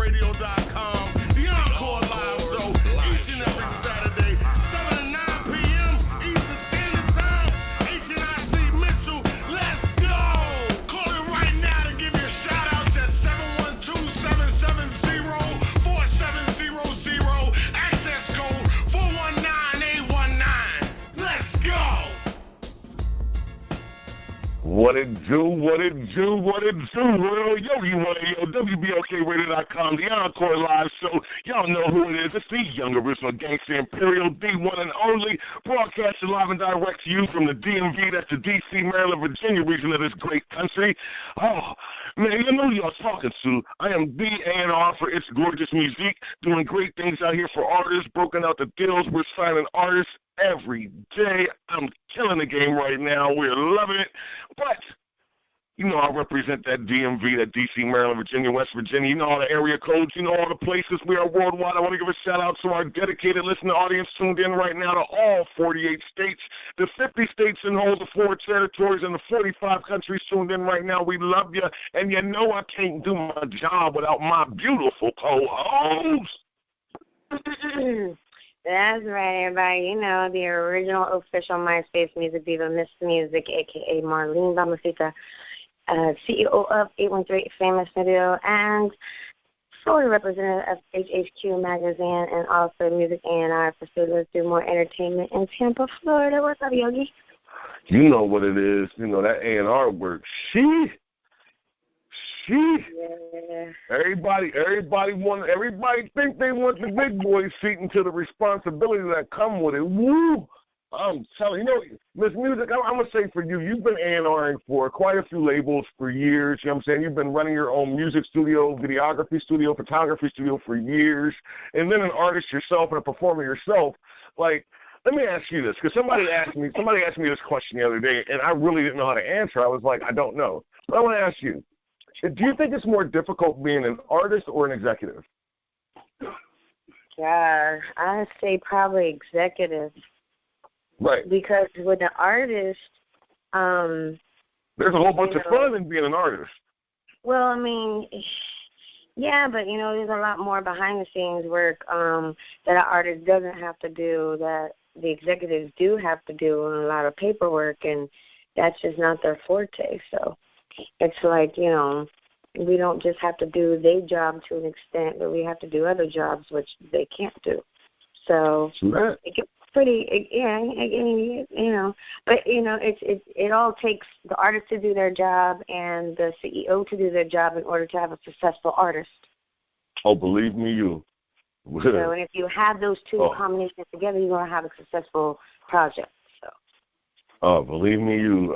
WBOKRadio.com. The Encore Live Show, each and every Saturday, 7 to 9 p.m. Eastern Standard Time. H&IC Mitchell, let's go! Call it right now to give you a shout-out at 712-770-4700. Access code 419819. Let's go! What it do, what it do, what it do, world. Yo, you want to, WBOKRadio.com, the Encore Live Show. Y'all know who it is. It's the young original gangster Imperial, the one and only, broadcasting live and direct to you from the DMV, that's the D.C., Maryland, Virginia region of this great country. Oh, man, you know who y'all talking to. I am the A&R for It's Gorgeous Music, doing great things out here for artists, broken out the deals. We're signing artists every day. I'm killing the game right now. We're loving it. But, you know, I represent that DMV, that D.C., Maryland, Virginia, West Virginia. You know all the area codes. You know all the places. We are worldwide. I want to give a shout-out to our dedicated listening audience tuned in right now to all 48 states, the 50 states and whole, the 4 territories, and the 45 countries tuned in right now. We love you. And you know I can't do my job without my beautiful co-host. That's right, everybody. You know, the original official MySpace music diva, Miss Music, a.k.a. Marlene Bamafita, CEO of 813 Famous Video, and Florida representative of HHQ Magazine, and also Music A&R for Let's Do More Entertainment in Tampa, Florida. What's up, Yogi? You know what it is. You know, that A&R work. Yeah. Everybody think they want the big boy seat into the responsibility that come with it. Woo! I'm telling you, Miss Music, I'm going to say for you, you've been A&Ring for quite a few labels for years. You know what I'm saying? You've been running your own music studio, videography studio, photography studio for years, and then an artist yourself and a performer yourself. Like, let me ask you this, because somebody asked me this question the other day, and I really didn't know how to answer. I was like, I don't know. But I want to ask you, do you think it's more difficult being an artist or an executive? Yeah, I'd say probably executive. Right. Because with an artist, there's a whole bunch of fun in being an artist. Well, I mean, yeah, but, you know, there's a lot more behind-the-scenes work that an artist doesn't have to do that the executives do have to do, and a lot of paperwork, and that's just not their forte. So it's like, you know, we don't just have to do their job to an extent, but we have to do other jobs which they can't do. So it gets pretty, yeah, you know, but, you know, it all takes the artist to do their job and the CEO to do their job in order to have a successful artist. Oh, believe me, you. So, and if you have those two combinations together, you're going to have a successful project. So. Oh, believe me, you.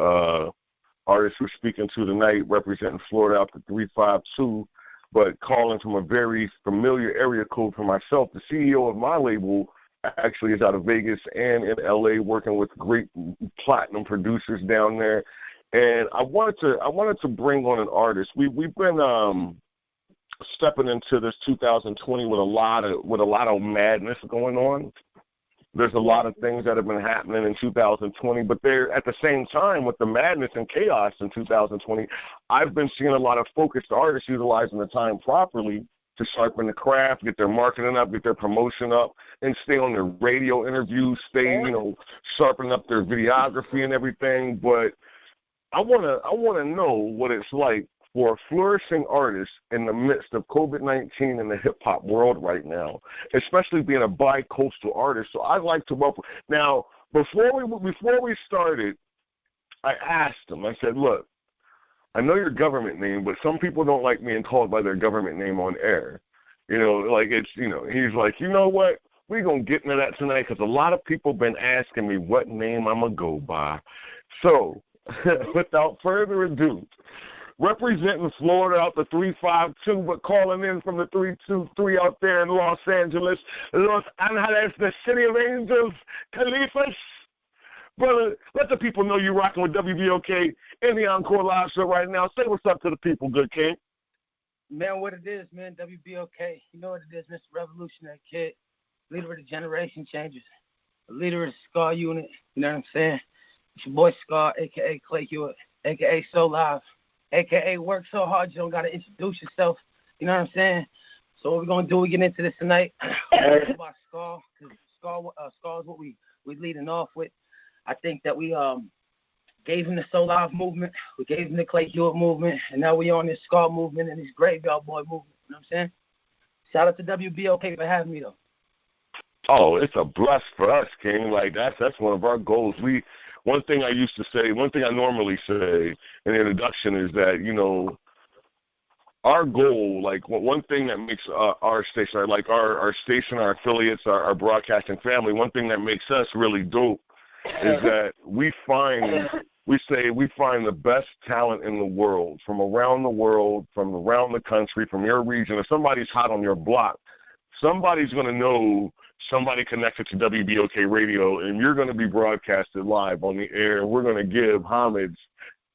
Artists we're speaking to tonight representing Florida out to 352, but calling from a very familiar area code for myself. The CEO of my label actually is out of Vegas and in LA, working with great platinum producers down there. And I wanted to bring on an artist. We've been stepping into this 2020 with a lot of madness going on. There's a lot of things that have been happening in 2020, but they're at the same time with the madness and chaos in 2020, I've been seeing a lot of focused artists utilizing the time properly to sharpen the craft, get their marketing up, get their promotion up, and stay on their radio interviews, sharpen up their videography and everything. But I wanna know what it's like for a flourishing artist in the midst of COVID-19 in the hip-hop world right now, especially being a bi-coastal artist. So I'd like to welcome. Now, before we started, I asked him, I said, look, I know your government name, but some people don't like being called by their government name on air. You know, like it's, you know, he's like, you know what, we're going to get into that tonight because a lot of people been asking me what name I'm going to go by. So, without further ado, representing Florida out the 352, but calling in from the 323 out there in Los Angeles, the city of angels, Califas. Brother, let the people know you're rocking with WBOK in the Encore Live Show right now. Say what's up to the people, good King. Man, what it is, man, WBOK. You know what it is, Mr. Revolutionary Kid, leader of the Generation Changers, the leader of the Scar Unit, you know what I'm saying? It's your boy Scar, a.k.a. Clay Hewitt, a.k.a. So Live, a.k.a. Work So Hard You Don't Got to Introduce Yourself, you know what I'm saying? So what we're going to do, we get into this tonight. We're talk about Scar, because Scar is what we leading off with. I think that we gave him the Soul Live movement. We gave him the Clay Hewitt movement. And now we on this Scar movement and this Graveyard Boy movement. You know what I'm saying? Shout out to WBOK for having me, though. Oh, it's a bless for us, King. Like, that's one of our goals. One thing I normally say in the introduction is that, you know, our goal, like one thing that makes our station, like our station, our affiliates, our broadcasting family, one thing that makes us really dope is that we find the best talent in the world, from around the country, from your region. If somebody's hot on your block, somebody's going to know somebody connected to WBOK Radio, and you're going to be broadcasted live on the air. We're going to give homage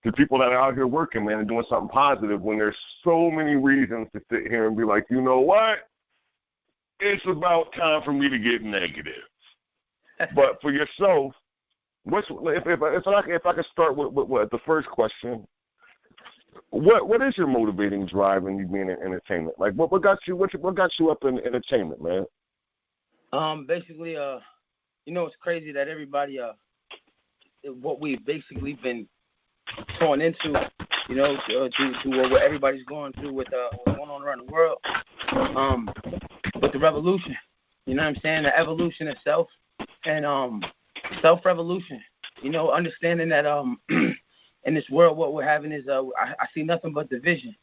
to people that are out here working, man, and doing something positive when there's so many reasons to sit here and be like, you know what? It's about time for me to get negative. But for yourself, if I could start with the first question, what is your motivating drive in you being in entertainment? Like, what got you up in entertainment, man? Basically, you know, it's crazy that everybody, what we've basically been torn into, you know, to what everybody's going through with what's going on around the world, with the revolution, you know what I'm saying, the evolution itself, and self-revolution, you know, understanding that in this world what we're having is, I see nothing but division,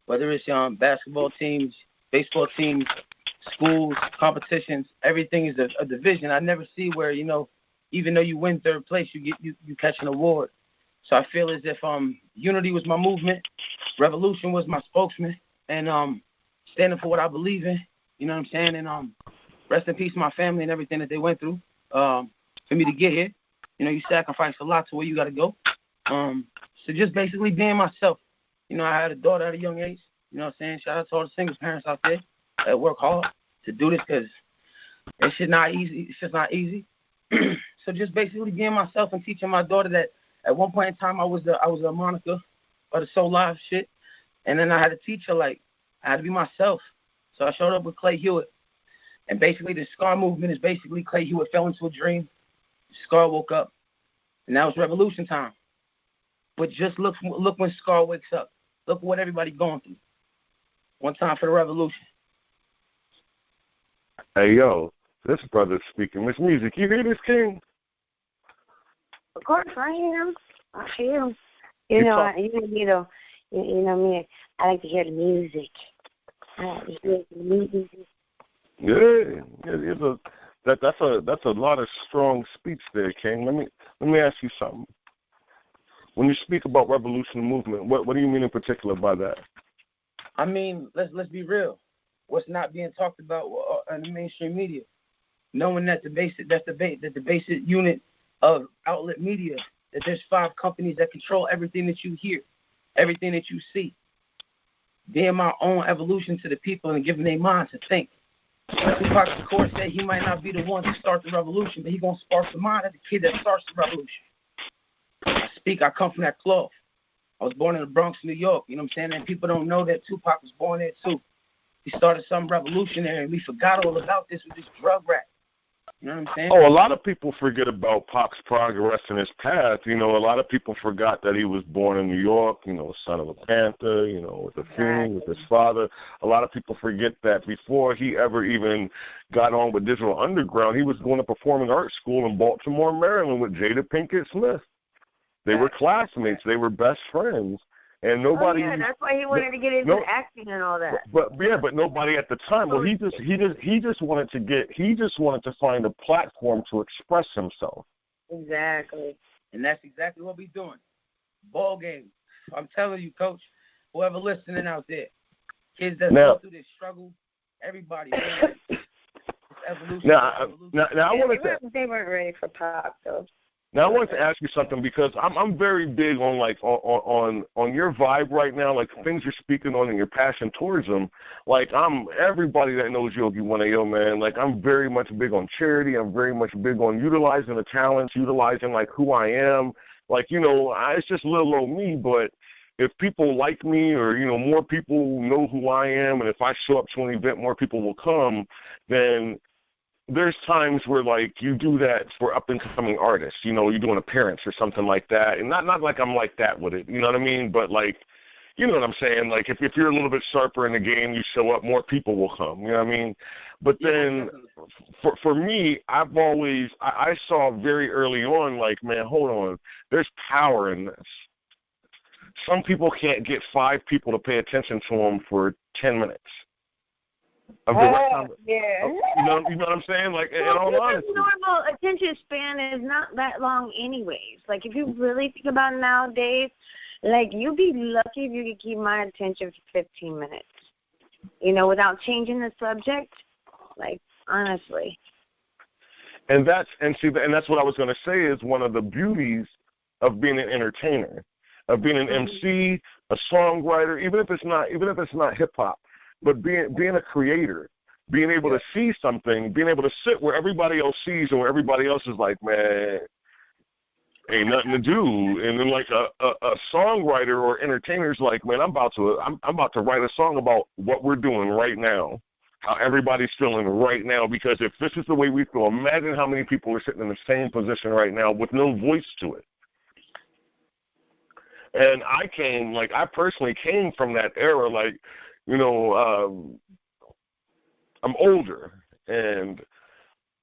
whether it's basketball teams, baseball teams, schools, competitions, everything is a division. I never see where, you know, even though you win third place, you catch an award. So I feel as if unity was my movement, revolution was my spokesman, and standing for what I believe in, you know what I'm saying? And rest in peace my family and everything that they went through for me to get here. You know, you sacrifice a lot to where you got to go. So just basically being myself. You know, I had a daughter at a young age. You know what I'm saying? Shout out to all the single parents out there that work hard to do this, because it's just not easy. It's just not easy. So just basically being myself and teaching my daughter that at one point in time I was a moniker of the Soul Live shit, and then I had to teach her, like, I had to be myself. So I showed up with Clay Hewitt, and basically the Scar movement is basically Clay Hewitt fell into a dream, Scar woke up, and now it's revolution time. But just look when Scar wakes up. Look what everybody's going through. One time for the revolution. Hey, yo, this brother's speaking this music. You hear this, King? Of course, I am. I hear him. You know me. I like to hear the music. Yeah, that's a lot of strong speech there, King. Let me ask you something. When you speak about revolution movement, what do you mean in particular by that? I mean, let's be real. What's not being talked about in the mainstream media? Knowing that the basic unit of outlet media, that there's 5 companies that control everything that you hear, everything that you see. Being my own evolution to the people and giving their mind to think. Tupac Shakur said he might not be the one to start the revolution, but he's going to spark the mind of the kid that starts the revolution. I come from that cloth. I was born in the Bronx, New York, you know what I'm saying? And people don't know that Tupac was born there too. He started something revolutionary, and we forgot all about this with this drug rap. You know what I'm saying? Oh, a lot of people forget about Pac's progress in his path. You know, a lot of people forgot that he was born in New York, you know, son of a Panther, you know, with a King, with his father. A lot of people forget that before he ever even got on with Digital Underground, he was going to performing arts school in Baltimore, Maryland with Jada Pinkett Smith. They were classmates. They were best friends. And nobody. Oh, yeah, that's why he wanted to get into acting and all that. But nobody at the time. Well, he just wanted to find a platform to express himself. Exactly. And that's exactly what we're doing. Ball game. I'm telling you, Coach. Whoever listening out there, kids that go through this struggle, everybody. Man, it's evolution. Now I want to. They weren't ready for pop, though. Now I wanted to ask you something, because I'm very big on on your vibe right now, like things you're speaking on and your passion towards them. Like everybody that knows Yogi 1AO, man. Like I'm very much big on charity. I'm very much big on utilizing the talents, utilizing like who I am. Like, you know, it's just little old me, but if people like me or, you know, more people know who I am, and if I show up to an event, more people will come, then there's times where, like, you do that for up-and-coming artists. You know, you're doing an appearance or something like that. And not like I'm like that with it, you know what I mean? But, like, you know what I'm saying? Like, if you're a little bit sharper in the game, you show up, more people will come, you know what I mean? But then for me, I've always – I saw very early on, like, man, hold on, there's power in this. Some people can't get 5 people to pay attention to them for 10 minutes. Yeah. You know what I'm saying? Like, in all honesty. Normal attention span is not that long anyways. Like, if you really think about it nowadays, like, you'd be lucky if you could keep my attention for 15 minutes, you know, without changing the subject. Like, honestly. And that's what I was going to say is one of the beauties of being an entertainer, of being an MC, a songwriter, even if it's not hip hop. But being a creator, being able to see something, being able to sit where everybody else sees and where everybody else is like, man, ain't nothing to do. And then like a songwriter or entertainer's like, man, I'm about to write a song about what we're doing right now, how everybody's feeling right now. Because if this is the way we feel, imagine how many people are sitting in the same position right now with no voice to it. And I personally came from that era, like, you know, I'm older, and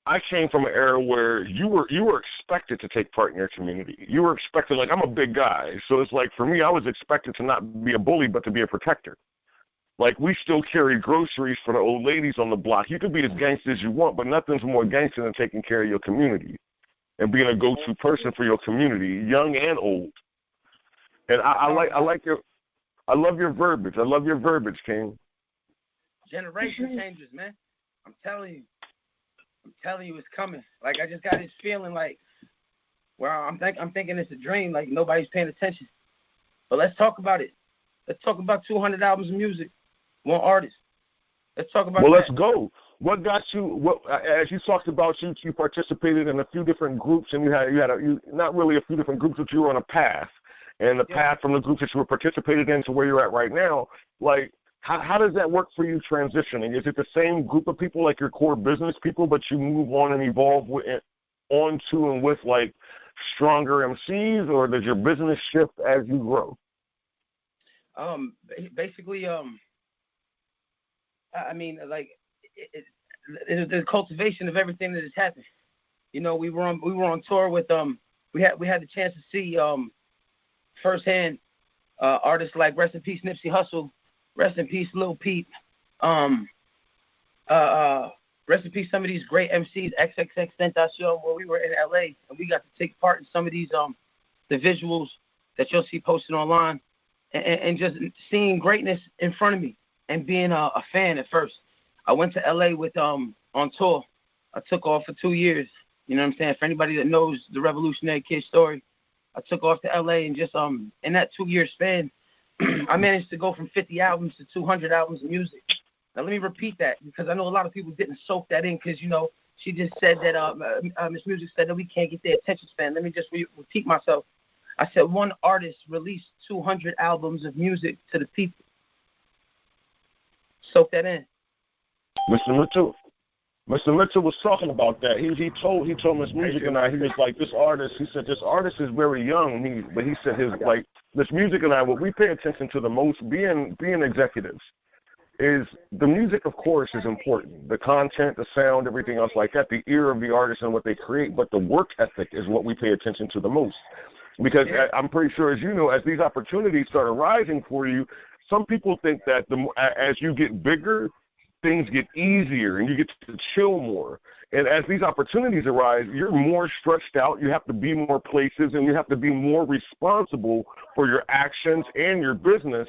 I came from an era where you were expected to take part in your community. You were expected, like, I'm a big guy, so it's like for me, I was expected to not be a bully, but to be a protector. Like, we still carry groceries for the old ladies on the block. You can be as gangster as you want, but nothing's more gangster than taking care of your community and being a go-to person for your community, young and old. And I love your verbiage. I love your verbiage, King. Generation changes, man. I'm telling you, it's coming. Like, I just got this feeling, like, where I'm thinking it's a dream. Like, nobody's paying attention. But let's talk about it. Let's talk about 200 albums of music, one artist. Let's talk about. Well, let's go. What got you? As you talked about, you participated in a few different groups, and you had not really a few different groups, but you were on a path. And the path from the group that you were participating in to where you're at right now, like, how does that work for you transitioning? Is it the same group of people, like your core business people, but you move on and evolve onto and with, like, stronger MCs, or does your business shift as you grow? Basically, I mean, like, the cultivation of everything that has happened. You know, we were on tour with we had the chance to see firsthand artists like rest in peace Nipsey Hussle, rest in peace Lil Peep, rest in peace some of these great MCs, XXXTentacion, where we were in LA and we got to take part in some of these the visuals that you'll see posted online, and just seeing greatness in front of me and being a fan at first. I went to LA with on tour. I took off for 2 years. You know what I'm saying? For anybody that knows the Revolutionary Kid story, I took off to LA, and just in that 2-year span, I managed to go from 50 albums to 200 albums of music. Now let me repeat that, because I know a lot of people didn't soak that in, because, you know, she just said that Miss Music said that we can't get their attention span. Let me just repeat myself. I said one artist released 200 albums of music to the people. Soak that in. Mr. Mitchell was talking about that. He told Miss Music and I, he was like, this artist is very young, but he said like, Miss Music and I, what we pay attention to the most, being executives, is the music, of course, is important. The content, the sound, everything else like that, the ear of the artist and what they create, but the work ethic is what we pay attention to the most. Because I'm pretty sure, as you know, as these opportunities start arising for you, some people think that as you get bigger, things get easier and you get to chill more. And as these opportunities arise, you're more stretched out. You have to be more places, and you have to be more responsible for your actions and your business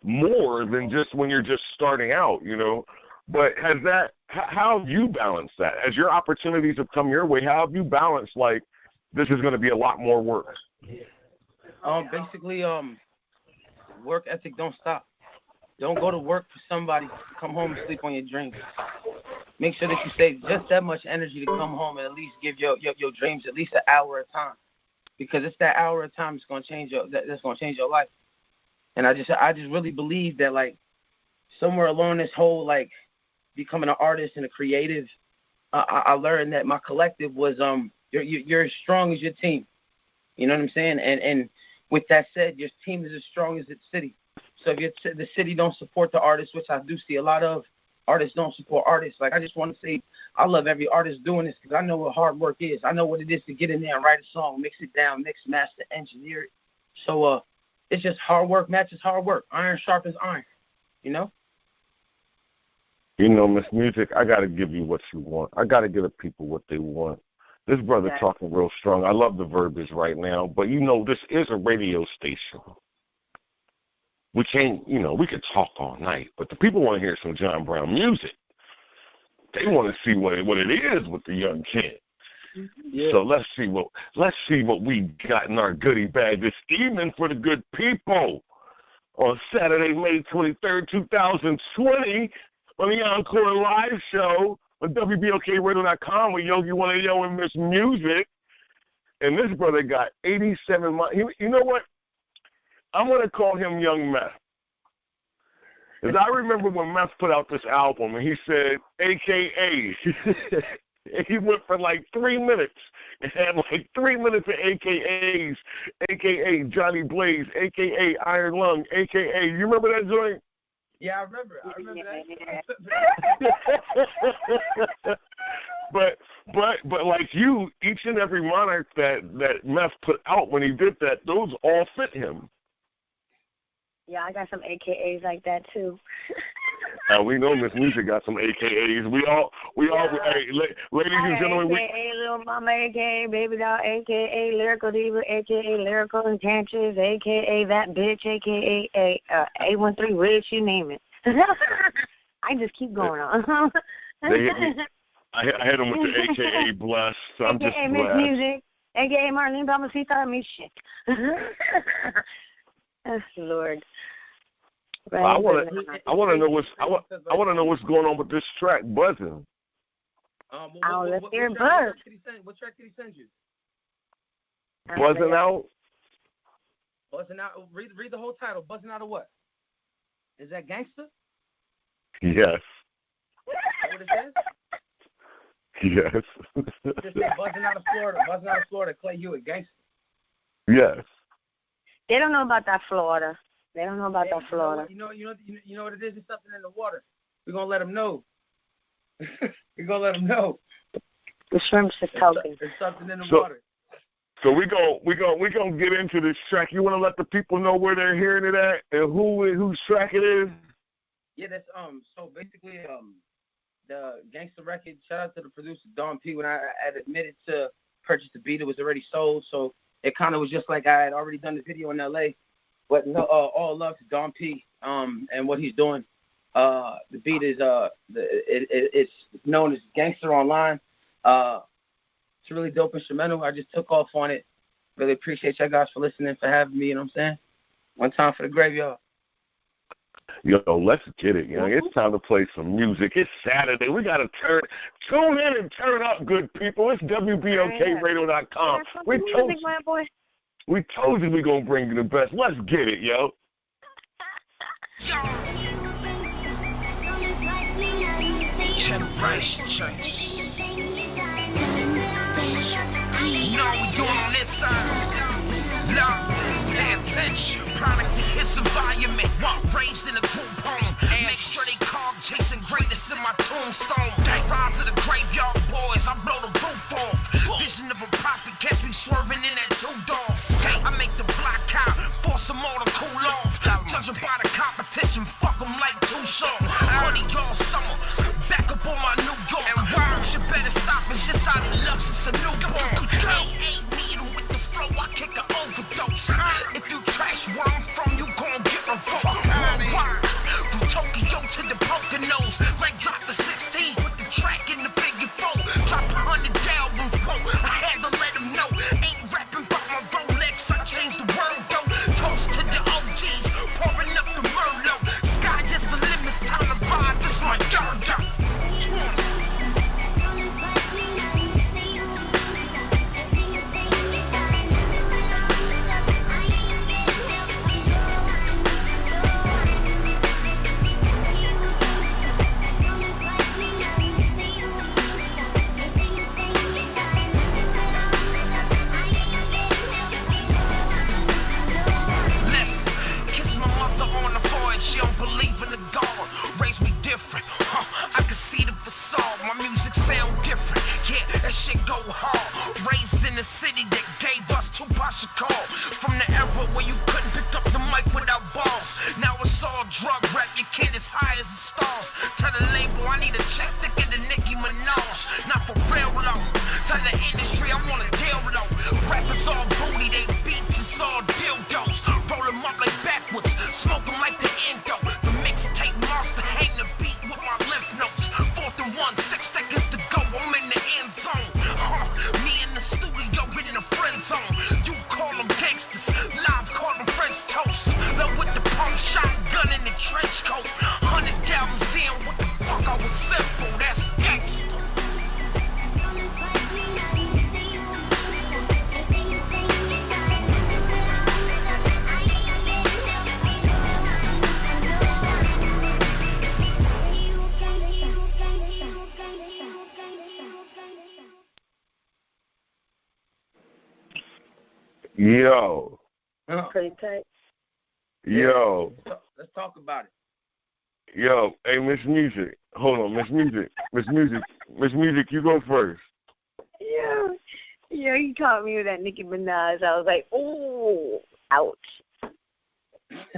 more than just when you're just starting out, you know. But how have you balanced that? As your opportunities have come your way, how have you balanced, like, this is going to be a lot more work? Basically, work ethic don't stop. Don't go to work for somebody, come home and sleep on your dreams. Make sure that you save just that much energy to come home and at least give your dreams at least an hour at a time, because it's that hour at a time that's going to change your life. And I just really believe that, like, somewhere along this whole, like, becoming an artist and a creative, I learned that my collective was you're as strong as your team. You know what I'm saying? And with that said, your team is as strong as its city. So if the city don't support the artists, which I do see a lot of, artists don't support artists. Like, I just want to say I love every artist doing this because I know what hard work is. I know what it is to get in there and write a song, mix it down, mix, master, engineer it. So it's just hard work matches hard work. Iron sharpens iron, you know? You know, Miss Music, I got to give you what you want. I got to give the people what they want. This brother talking real strong. I love the verbiage right now, but, you know, this is a radio station. We can't, you know, we could talk all night, but the people want to hear some John Brown music. They want to see what it is with the young kid. Yeah. So let's see what we got in our goodie bag this evening for the good people on Saturday, May 23rd, 2020 on the Encore live show on WBOKRadio.com with Yogi One Yo and Miss Music. And this brother got 87 miles. You know what? I'm going to call him Young Meth. Because I remember when Meth put out this album and he said, AKA. He went for like 3 minutes and had like 3 minutes of AKAs, AKA Johnny Blaze, AKA Iron Lung, AKA. You remember that joint? Yeah, I remember that. But like you, each and every monarch that Meth put out when he did that, those all fit him. Yeah, I got some AKAs like that too. We know Miss Music got some AKAs. We all, hey, ladies and gentlemen, AKA Little Mama, AKA Baby Doll, AKA Lyrical Diva, AKA Lyrical Enchantress, AKA That Bitch, AKA A13 Rich, you name it. I just keep going on. They hit me. I hit them with the AKA Bless, so I'm just AKA Miss Music, AKA Marlene Balmacita, I mean shit. Yes, Lord. Right. I want to know what's going on with this track, Buzzing. Let's hear it buzz. What track did he send you? Buzzing Out. Buzzing Out. Read the whole title. Buzzing Out of what? Is that gangster? Yes. Is that what it says? Yes. Just say buzzing out of Florida, Clay Hewitt, gangster. Yes. They don't know about that Florida. They don't know about that Florida. You know what it is? It's something in the water. We're gonna let them know. We're gonna let them know. The shrimps is talking. There's something in the water. So we gonna get into this track. You want to let the people know where they're hearing it at and whose track it is? Yeah, that's So basically, the gangster record. Shout out to the producer Don P. When I had admitted to purchase the beat, it was already sold. So it kind of was just like I had already done the video in L.A. But no, all love to Don P. And what he's doing. The beat is it's known as Gangster Online. It's a really dope instrumental. I just took off on it. Really appreciate y'all guys for listening, for having me. You know what I'm saying? One time for the graveyard. Yo, let's get it, young. It's time to play some music. It's Saturday. We got to tune in and turn up, good people. It's WBOKRadio.com. We told you we're going to bring you the best. Let's get it, yo. Generation change. You know what we doing on this side. Love, pay attention. Product of his environment. Walk raised in a group home. Make sure they call Jason greatest in my tombstone. Rise of the graveyard boys. I blow the roof off. Vision of a prophet. Catch me swerving in that two-door. I make the block out. Force them all to cool off. Judging by the competition. Fuck them like too short. Money all summer. Back up on my new York. And worms, you better stop. It's just out of love since a newborn. Ain't needle with the flow. I kick an overdose. If you trash where I'm from, you gon' get revoked. Worldwide. From Tokyo to the Poconos. Like drop the 16 with the track in the figure 4. Drop 100 down with 4. I had to let them know. Ain't rapping about my Rolex. I changed the world though. Toast to the OGs. Pouring up the Merlot. Sky is the limit. Time to ride. This my yard. Yo. Pretty tight. Yo. Let's talk about it. Yo, hey, Miss Music. Hold on, Miss Music, you go first. Yeah. Yeah, you taught me that Nicki Minaj. I was like, ooh, ouch.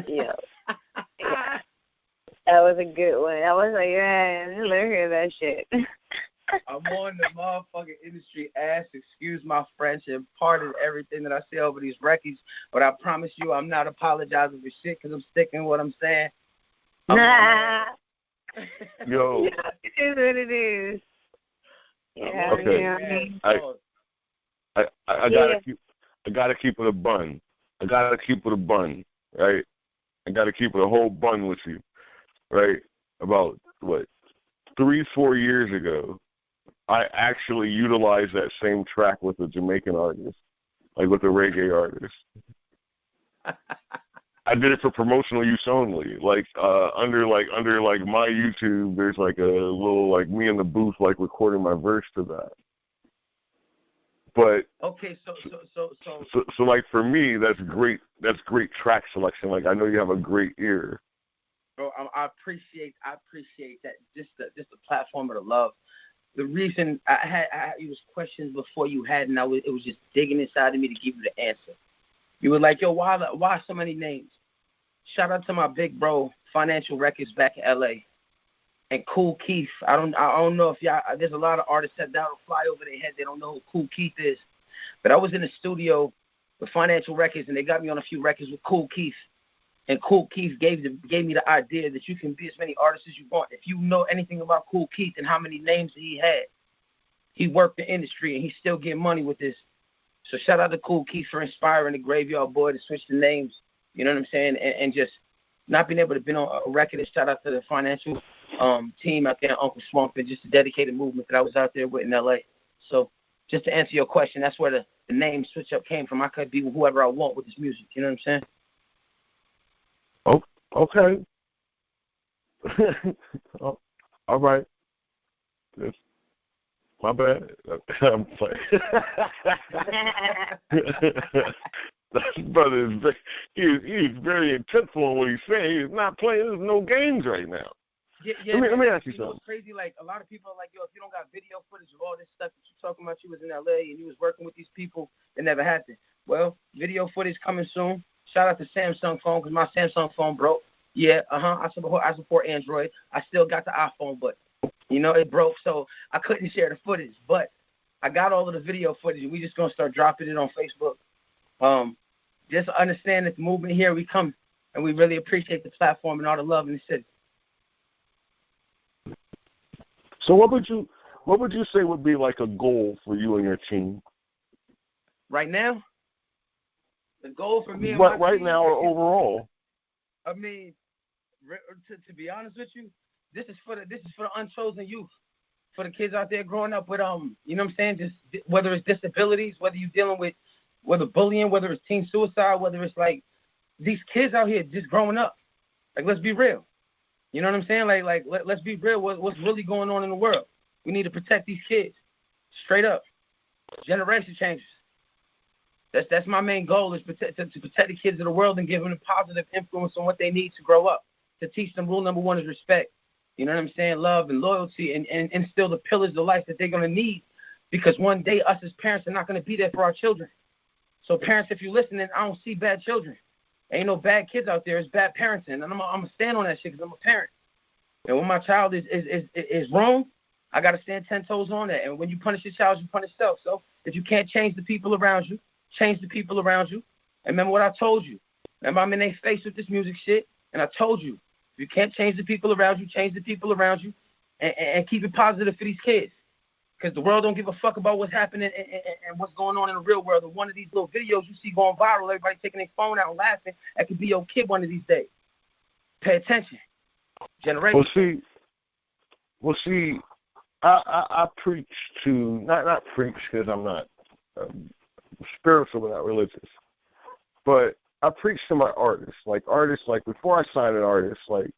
Yeah. Yeah. That was a good one. I was like, yeah, let her hear that shit. I'm on the motherfucking industry ass. Excuse my French and pardon everything that I say over these records, but I promise you I'm not apologizing for shit because I'm sticking what I'm saying. Yo. Yeah, it is what it is. Yeah. Okay. Yeah. I gotta keep it a bun. I gotta keep it a bun, right? I gotta keep it a whole bun with you, right? About 3-4 years ago, I actually utilized that same track with a Jamaican artist, like with a reggae artist. I did it for promotional use only. Like under my YouTube, there's like a little like me in the booth like recording my verse to that. But okay, so like for me, that's great. That's great track selection. Like I know you have a great ear. Bro, I appreciate that. Just the platform of the love. The reason it was questions before you had, and it was just digging inside of me to give you the answer. You were like, yo, why so many names? Shout out to my big bro, Financial Records back in L.A. and Kool Keith. I don't know if y'all. There's a lot of artists that don't fly over their head. They don't know who Kool Keith is. But I was in the studio with Financial Records, and they got me on a few records with Kool Keith. And Kool Keith gave me the idea that you can be as many artists as you want. If you know anything about Kool Keith and how many names he had, he worked the industry and he's still getting money with this. So shout out to Kool Keith for inspiring the Graveyard Boy to switch the names. You know what I'm saying? And just not being able to be on a record. And shout out to the Financial team out there, Uncle Swamp, and just a dedicated movement that I was out there with in L.A. So just to answer your question, that's where the name switch up came from. I could be whoever I want with this music. You know what I'm saying? Oh, okay. All right. My bad. I'm playing. That brother he's very intentful on what he's saying. He's not playing. There's no games right now. Yeah, let me ask you something. It's crazy. Like a lot of people are like, yo, if you don't got video footage of all this stuff that you're talking about, you was in LA and you was working with these people, it never happened. Well, video footage coming soon. Shout out to Samsung phone because my Samsung phone broke. Yeah, I support Android. I still got the iPhone, but it broke, so I couldn't share the footage. But I got all of the video footage, and we just gonna start dropping it on Facebook. Just understand that the movement here, we come, and we really appreciate the platform and all the love in the city. So what would you say would be like a goal for you and your team? Right now? The goal for me and my my team, team, now or overall? I mean, to be honest with you, this is for the unchosen youth, for the kids out there growing up with you know what I'm saying, just whether it's disabilities, whether you're dealing with bullying, whether it's teen suicide, whether it's like these kids out here just growing up. Like, let's be real. You know what I'm saying? Like let's be real. What's really going on in the world? We need to protect these kids. Straight up. Generation changes. That's my main goal, is to protect the kids of the world and give them a positive influence on what they need to grow up. To teach them rule number one is respect. You know what I'm saying? Love and loyalty, and instill the pillars of life that they're going to need, because one day us as parents are not going to be there for our children. So parents, if you're listening, I don't see bad children. Ain't no bad kids out there. It's bad parenting. And I'm going to stand on that shit because I'm a parent. And when my child is wrong, I got to stand 10 toes on that. And when you punish your child, you punish yourself. So if you can't change the people around you, change the people around you. And remember what I told you. Remember, I'm in their face with this music shit, and I told you, if you can't change the people around you, change the people around you, and keep it positive for these kids. Because the world don't give a fuck about what's happening and what's going on in the real world. And one of these little videos you see going viral, everybody taking their phone out and laughing, that could be your kid one of these days. Pay attention. Generation. Well, see, I preach to, not preach because I'm not spiritual but not religious, but I preach to my artists. Like before I sign an artist, like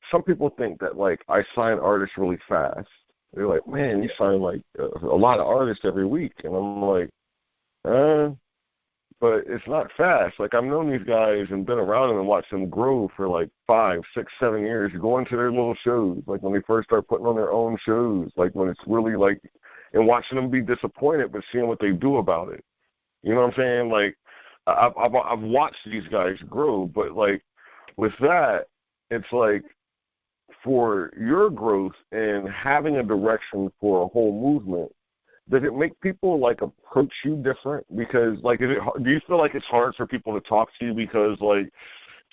some people think that like I sign artists really fast. They're like, man, you sign like a lot of artists every week, and I'm like, but it's not fast. Like, I've known these guys and been around them and watched them grow for like 5, 6, 7 years, going to their little shows, like when they first start putting on their own shows, like when it's really like, and watching them be disappointed, but seeing what they do about it. You know what I'm saying? Like, I've watched these guys grow, but like with that, it's like for your growth and having a direction for a whole movement, does it make people like approach you different? Because like, do you feel like it's hard for people to talk to you because like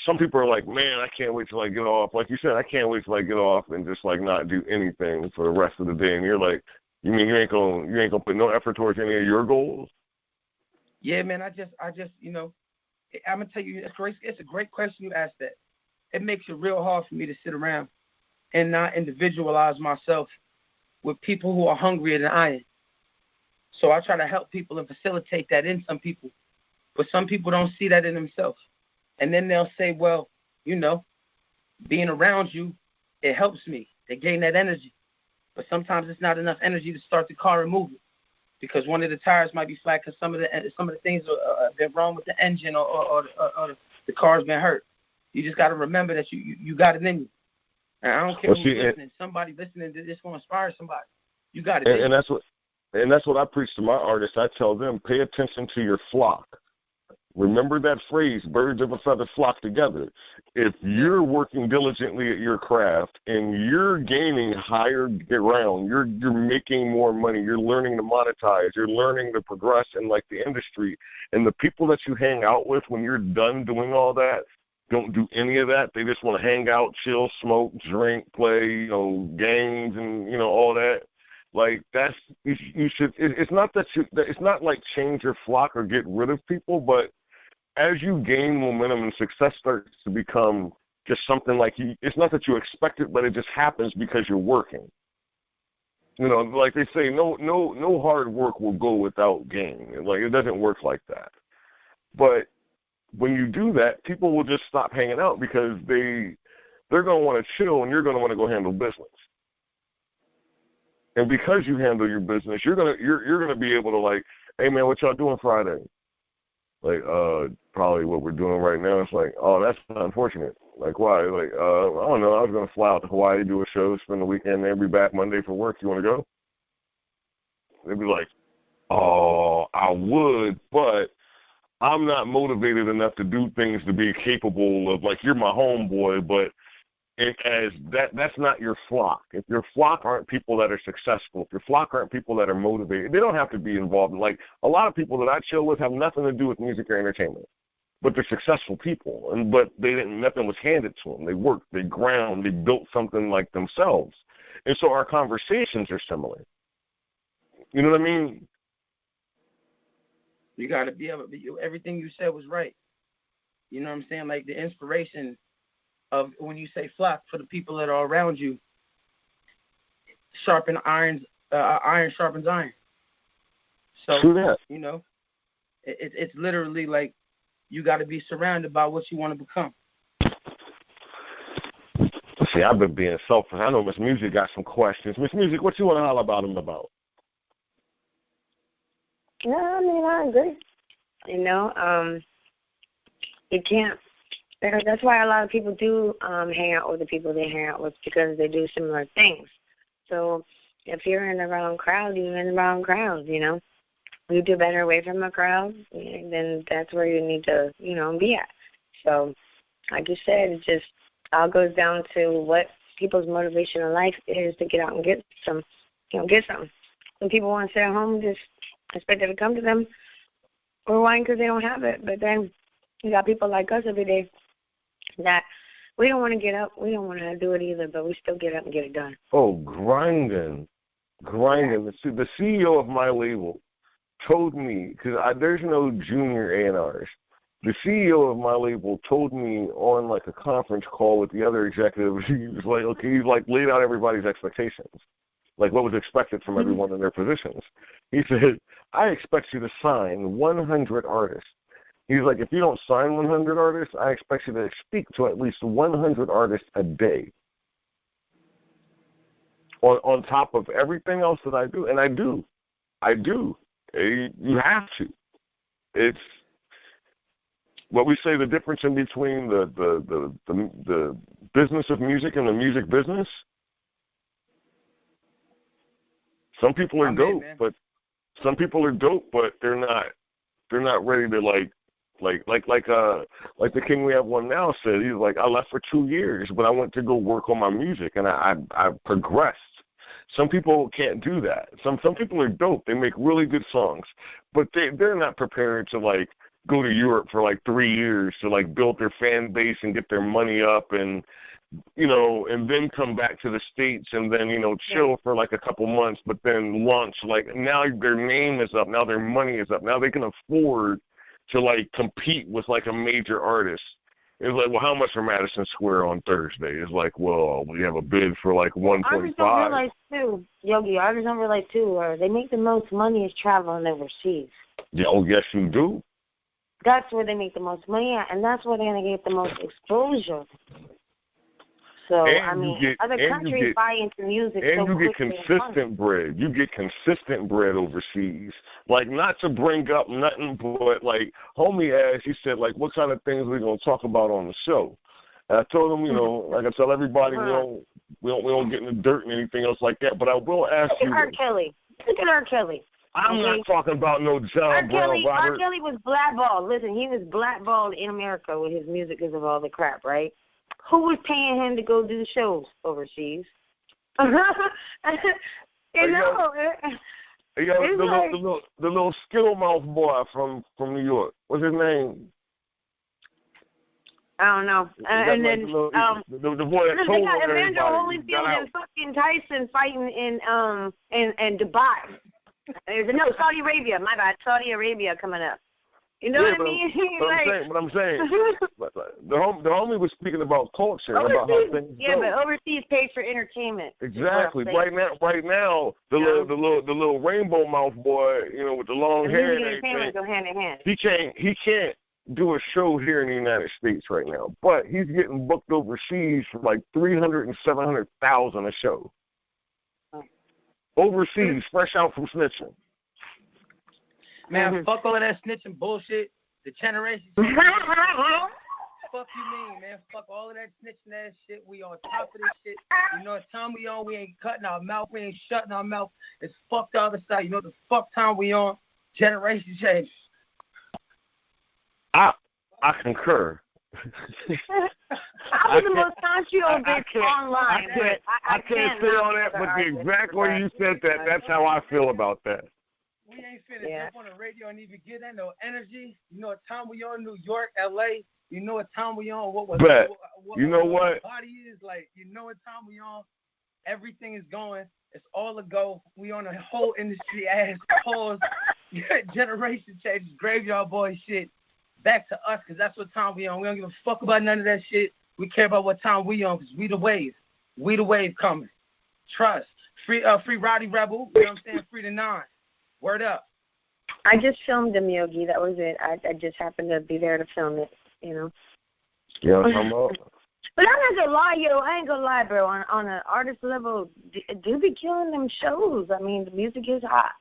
some people are like, man, I can't wait till I get off. Like you said, I can't wait till I get off and just like not do anything for the rest of the day. And you're like, you mean you ain't gonna put no effort towards any of your goals? Yeah, man. I just, I'm gonna tell you, it's a great question you asked that. It makes it real hard for me to sit around and not individualize myself with people who are hungrier than I am. So I try to help people and facilitate that in some people. But some people don't see that in themselves. And then they'll say, well, you know, being around you, it helps me. They gain that energy. But sometimes it's not enough energy to start the car and move it. Because one of the tires might be flat because some of the things they're wrong with the engine or the car's been hurt. You just got to remember that you got it in you. And I don't care who's listening. Somebody listening to this will inspire somebody. You got it. And that's what I preach to my artists. I tell them, pay attention to your flock. Remember that phrase, birds of a feather flock together. If you're working diligently at your craft and you're gaining higher ground, you're making more money, you're learning to monetize, you're learning to progress in like the industry, and the people that you hang out with when you're done doing all that don't do any of that. They just want to hang out, chill, smoke, drink, play, games and, all that. Like that's you should. It's not that it's not like change your flock or get rid of people, but as you gain momentum and success starts to become just something like it's not that you expect it, but it just happens because you're working. Like they say, no hard work will go without gain. Like it doesn't work like that. But when you do that, people will just stop hanging out because they're going to want to chill and you're going to want to go handle business. And because you handle your business, you're gonna be able to like, hey man, what y'all doing Friday? Like, probably what we're doing right now. It's like, oh, that's unfortunate. Like, why? Like, I don't know. I was gonna fly out to Hawaii, do a show, spend the weekend there, be back Monday for work. You want to go? They'd be like, oh, I would, but I'm not motivated enough to do things to be capable of. Like, you're my homeboy, but that's not your flock. If your flock aren't people that are successful, if your flock aren't people that are motivated, they don't have to be involved. Like a lot of people that I chill with have nothing to do with music or entertainment, but they're successful people. But nothing was handed to them. They worked, they ground, they built something like themselves. And so our conversations are similar. You know what I mean? You got to be able to, everything you said was right. You know what I'm saying? Like the inspiration of when you say flock, for the people that are around you, iron sharpens iron. So, it's literally like you got to be surrounded by what you want to become. See, I've been being selfish. I know Miss Music got some questions. Miss Music, what you want to holler about him about? Yeah, I mean, I agree. You can't. That's why a lot of people do hang out with the people they hang out with because they do similar things. So if you're in the wrong crowd, you're in the wrong crowd, You do better away from a crowd, then that's where you need to, be at. So like you said, it just all goes down to what people's motivation in life is to get out and get some, get something. When people want to sit at home, just expect it to come to them or whine because they don't have it. But then you got people like us every day that we don't want to get up. We don't want to do it either, but we still get up and get it done. Oh, grinding. The CEO of my label told me, because there's no junior A&Rs, the CEO of my label told me on like a conference call with the other executives, he was like, okay, he's like laid out everybody's expectations, like what was expected from everyone in their positions. He said, I expect you to sign 100 artists. He's like, if you don't sign 100 artists, I expect you to speak to at least 100 artists a day. On top of everything else that I do. And I do. You have to. what we say the difference in between the business of music and the music business. Some people are dope, but some people are dope, but they're not ready to like the King We Have One Now said. He's like, I left for 2 years, but I went to go work on my music, and I progressed. Some people can't do that. Some people are dope. They make really good songs, but they're not prepared to like go to Europe for like 3 years to like build their fan base and get their money up and and then come back to the States and then, chill for like a couple months, but then launch, like now their name is up, now their money is up, now they can afford to like compete with like a major artist. It's like, well, how much for Madison Square on Thursday? It's like, well, we have a bid for like 1.5. Artists don't realize too, Yogi, artists don't realize too, they make the most money is traveling overseas. Yeah, oh yes you do. That's where they make the most money at, and that's where they're going to get the most exposure. So, other countries buy into music and so you get quickly. consistent bread. You get consistent bread overseas. Like, not to bring up nothing, but, like, homie asked, he said, like, what kind of things we going to talk about on the show? And I told him, like I tell everybody, we don't get in the dirt and anything else like that, but I will ask you. R. Kelly. Look at R. Kelly. I'm not talking about no John Brown, Robert. R. Kelly was blackballed. Listen, he was blackballed in America with his music because of all the crap, right? Who was paying him to go do shows overseas? The little skill mouth boy from New York. What's his name? I don't know. And then the boy that they got Evander Holyfield and fucking Tyson fighting in Dubai. Saudi Arabia. My bad. Saudi Arabia coming up. You know what I mean? But I'm saying, the homie was speaking about culture, overseas, about how things go. but overseas pays for entertainment. Exactly. Right now, the little rainbow mouth boy, with the long hair and everything, go hand in hand. He can't do a show here in the United States right now, but he's getting booked overseas for like $300,000 and $700,000 a show. Overseas, fresh out from snitching. Man, fuck all of that snitching bullshit. The generation. Fuck you mean, man. Fuck all of that snitching ass shit. We on top of this shit. You know what time we on? We ain't cutting our mouth. We ain't shutting our mouth. It's fuck the other side. You know what the fuck time we on? Generation change. I concur. I was the most controversial bitch online. I can't say all that, but the exact way you said that, that's how I feel about that. We ain't finna jump on the radio and even get that no energy. You know what time we on? New York, LA. You know what time we on? What you know what? Body is like. You know what time we on? Everything is going. It's all a go. We on a whole industry ass pause. Generation changes. Graveyard boy shit. Back to us, because that's what time we on. We don't give a fuck about none of that shit. We care about what time we on, because we the wave. We the wave coming. Trust. Free Roddy Rebel. You know what I'm saying? Free the 9. Word up. I just filmed him, Yogi. That was it. I just happened to be there to film it, Yeah, come on. But I'm not gonna lie, I ain't gonna lie, bro. On an artist level, do be killing them shows. I mean, the music is hot.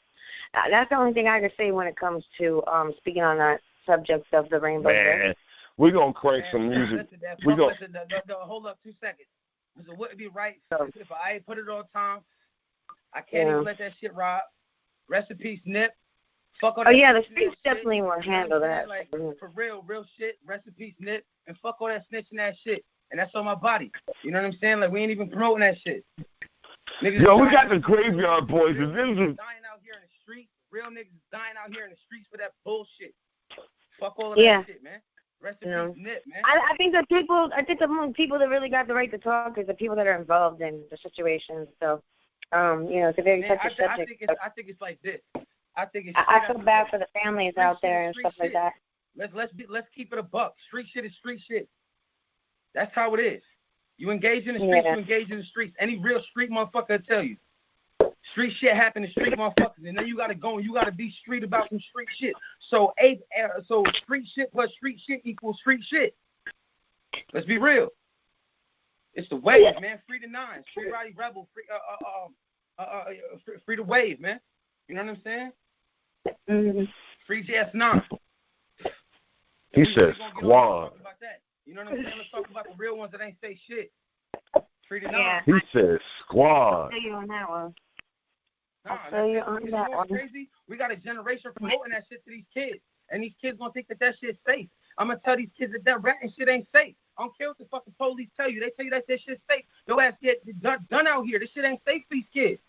That's the only thing I can say when it comes to speaking on that subject of the Rainbow. Man, we're gonna crank some music. Hold up 2 seconds. So would it be right if I ain't put it on time? I can't even let that shit rock. Rest in peace, Nip. Fuck all that. Oh yeah, the streets definitely won't handle that. Like, for real shit. Rest in peace, Nip. And fuck all that snitching ass shit. And that's on my body. You know what I'm saying? Like, we ain't even promoting that shit. Niggas we got the Graveyard Boys. Real niggas dying out here in the streets. Real niggas dying out here in the streets for that bullshit. Fuck all of that shit, man. Rest in peace, Nip, man. I think the people that really got the right to talk is the people that are involved in the situation. So. It's a very touchy subject. I think it's like this. I feel bad for the families out there and stuff like that. Let's keep it a buck. Street shit is street shit. That's how it is. You engage in the streets, you engage in the streets. Any real street motherfucker will tell you. Street shit happen to street motherfuckers, and then you gotta go and you gotta be street about some street shit. So street shit plus street shit equals street shit. Let's be real. It's the wave, man. Free the 9. Free Roddy Rebel. Free the wave, man. You know what I'm saying? Mm-hmm. Free JS9. He said squad. You know what I'm saying? Let's talk about the real ones that ain't say shit. Treat it Yeah. He said squad. I'll feel you on that one. Nah, I'll feel you on that one. Crazy. We got a generation promoting that shit to these kids. And these kids gonna think that shit's safe. I'm gonna tell these kids that ratting shit ain't safe. I don't care what the fucking police tell you. They tell you that shit's safe. Your ass get done out here. This shit ain't safe for these kids.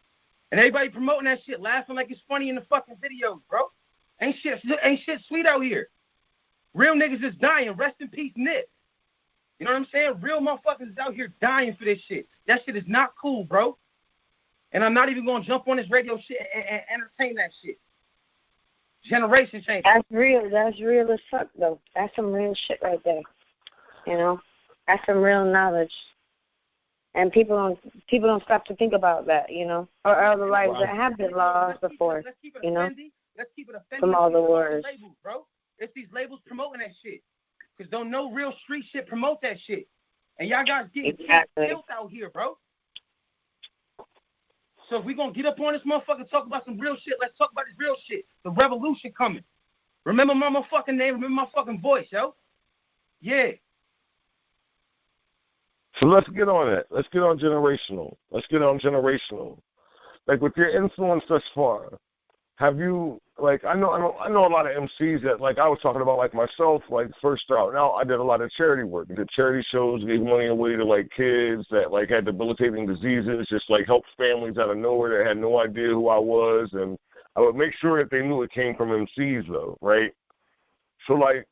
And everybody promoting that shit, laughing like it's funny in the fucking videos, bro. Ain't shit sweet out here. Real niggas is dying. Rest in peace, Nip. You know what I'm saying? Real motherfuckers is out here dying for this shit. That shit is not cool, bro. And I'm not even gonna jump on this radio shit and entertain that shit. Generation change. That's real. That's real as fuck, though. That's some real shit right there. You know, that's some real knowledge. And people don't stop to think about that, you know, or other lives that have been lost before, you know, from all the wars. Labels, bro. It's these labels promoting that shit. Because don't no real street shit promote that shit. And y'all guys getting killed out here, bro. So if we going to get up on this motherfucker and talk about some real shit, let's talk about this real shit. The revolution coming. Remember my motherfucking name. Remember my fucking voice, yo. Yeah. So let's get on it. Let's get on generational. Like with your influence thus far, have you, like, I know a lot of MCs that, like I was talking about, like myself, like first out. Now I did a lot of charity work. I did charity shows, gave money away to like kids that like had debilitating diseases, just like helped families out of nowhere that had no idea who I was, and I would make sure that they knew it came from MCs though, right? So like,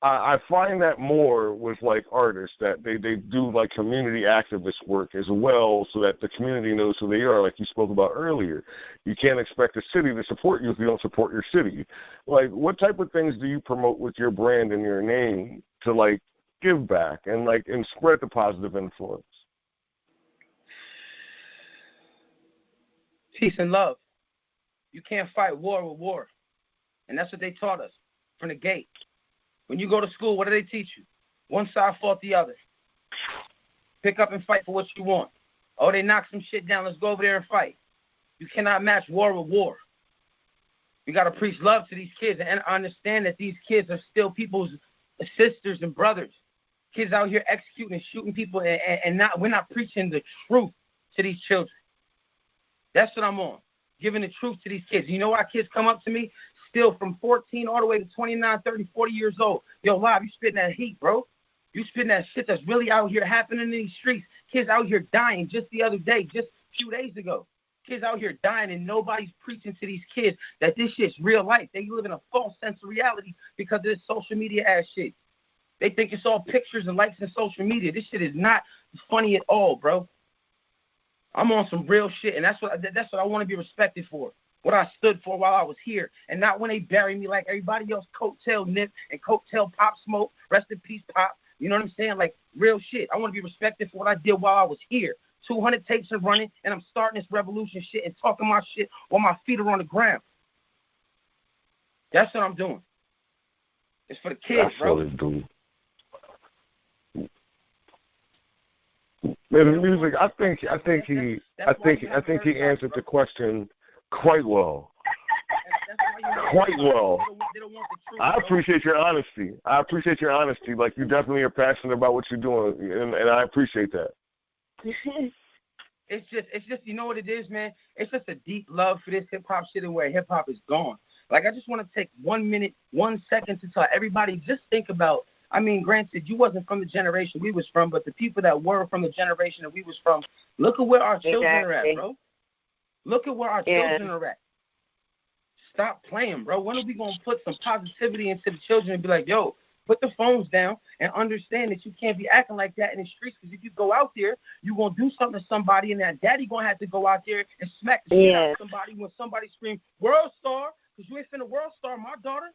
I find that more with like artists that they do like community activist work as well, so that the community knows who they are, like you spoke about earlier. You can't expect a city to support you if you don't support your city. Like, what type of things do you promote with your brand and your name to like give back and spread the positive influence? Peace and love. You can't fight war with war. And that's what they taught us from the gate. When you go to school, what do they teach you? One side fought the other. Pick up and fight for what you want. Oh, they knocked some shit down. Let's go over there and fight. You cannot match war with war. You got to preach love to these kids and understand that these kids are still people's sisters and brothers. Kids out here executing and shooting people, and we're not preaching the truth to these children. That's what I'm on, giving the truth to these kids. You know why kids come up to me? Still from 14 all the way to 29, 30, 40 years old. Yo, Live, you spitting that heat, bro. You spitting that shit that's really out here happening in these streets. Kids out here dying just the other day, just a few days ago. Kids out here dying, and nobody's preaching to these kids that this shit's real life. They live in a false sense of reality because of this social media ass shit. They think it's all pictures and likes and social media. This shit is not funny at all, bro. I'm on some real shit, and that's what I want to be respected for. What I stood for while I was here, and not when they bury me like everybody else, coattail Nip and coattail Pop Smoke, rest in peace Pop, you know what I'm saying, like real shit. I want to be respected for what I did while I was here. 200 tapes are running, and I'm starting this revolution shit and talking my shit while my feet are on the ground. That's what I'm doing. It's for the kids, bro. That's what it do. Man, the music, I think he answered the question quite well. Quite well. I appreciate your honesty. Like, you definitely are passionate about what you're doing, and I appreciate that. It's just, you know what it is, man? It's just a deep love for this hip-hop shit and where hip-hop is gone. Like, I just want to take 1 minute, 1 second to tell everybody, just think about, I mean, granted, you wasn't from the generation we was from, but the people that were from the generation that we was from, look at where our children are at, bro. Look at where our children are at. Stop playing, bro. When are we going to put some positivity into the children and be like, yo, put the phones down and understand that you can't be acting like that in the streets, because if you go out there, you're going to do something to somebody, and that daddy going to have to go out there and smack the shit out of somebody when somebody screams, world star, because you ain't finna world star my daughter.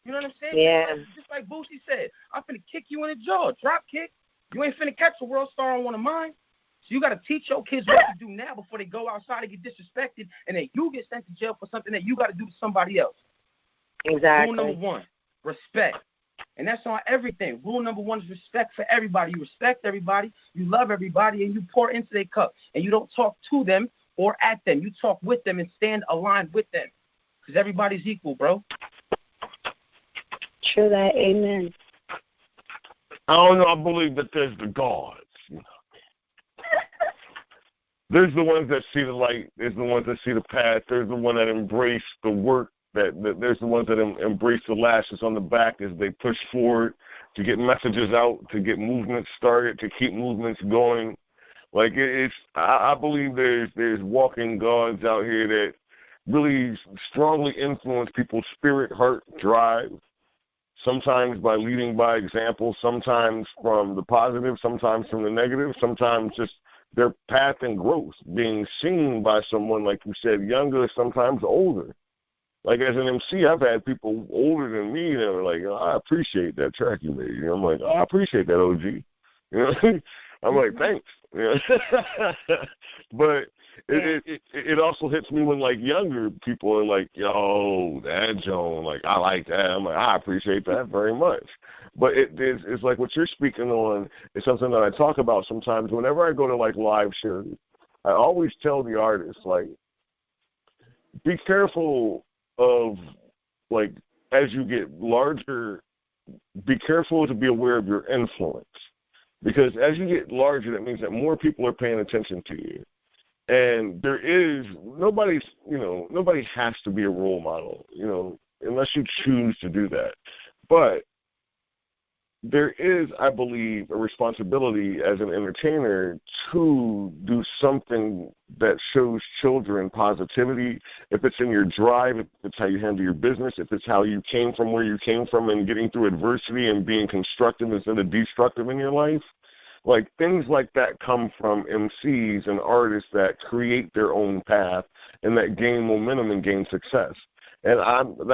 You know what I'm saying? Yeah. Just like Boosie said, I'm finna kick you in the jaw, drop kick. You ain't finna catch a world star on one of mine. So you got to teach your kids what to do now before they go outside and get disrespected, and then you get sent to jail for something that you got to do to somebody else. Exactly. Rule number 1, respect. And that's on everything. Rule number 1 is respect for everybody. You respect everybody, you love everybody, and you pour into their cup. And you don't talk to them or at them. You talk with them and stand aligned with them, because everybody's equal, bro. True that. Amen. I don't know. I believe that there's the gods. You know, there's the ones that see the light. There's the ones that see the path. There's the one that embrace the work. That there's the ones that embrace the lashes on the back as they push forward to get messages out, to get movements started, to keep movements going. Like I believe there's walking gods out here that really strongly influence people's spirit, heart, drive. Sometimes by leading by example, sometimes from the positive, sometimes from the negative, sometimes just their path and growth being seen by someone, like you said, younger, sometimes older. Like as an MC, I've had people older than me that were like, oh, I appreciate that track you made. You know, I'm like, oh, I appreciate that, OG. You know, I'm like, thanks. You know? But it also hits me when like younger people are like, yo, that Joan, like I like that. I'm like, I appreciate that very much. But it's like what you're speaking on is something that I talk about sometimes. Whenever I go to like live shows, I always tell the artists, like, be careful of, like, as you get larger, be careful to be aware of your influence. Because as you get larger, that means that more people are paying attention to you. And nobody has to be a role model, you know, unless you choose to do that. But there is, I believe, a responsibility as an entertainer to do something that shows children positivity. If it's in your drive, if it's how you handle your business, if it's how you came from where you came from and getting through adversity and being constructive instead of destructive in your life. Like, things like that come from MCs and artists that create their own path and that gain momentum and gain success. And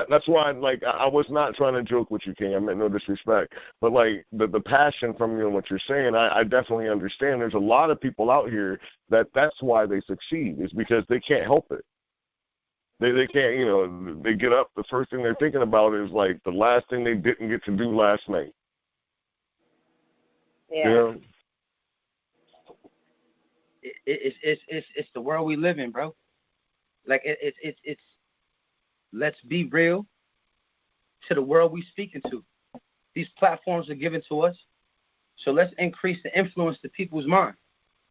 that's why, like, I was not trying to joke with you, King. I meant no disrespect. But, like, the passion from you and what you're saying, I definitely understand. There's a lot of people out here that's why they succeed, is because they can't help it. They can't, you know, they get up, the first thing they're thinking about is, like, the last thing they didn't get to do last night. Yeah. You know? It's the world we live in, bro. Like, it's let's be real to the world we speaking to. These platforms are given to us, so let's increase the influence to people's mind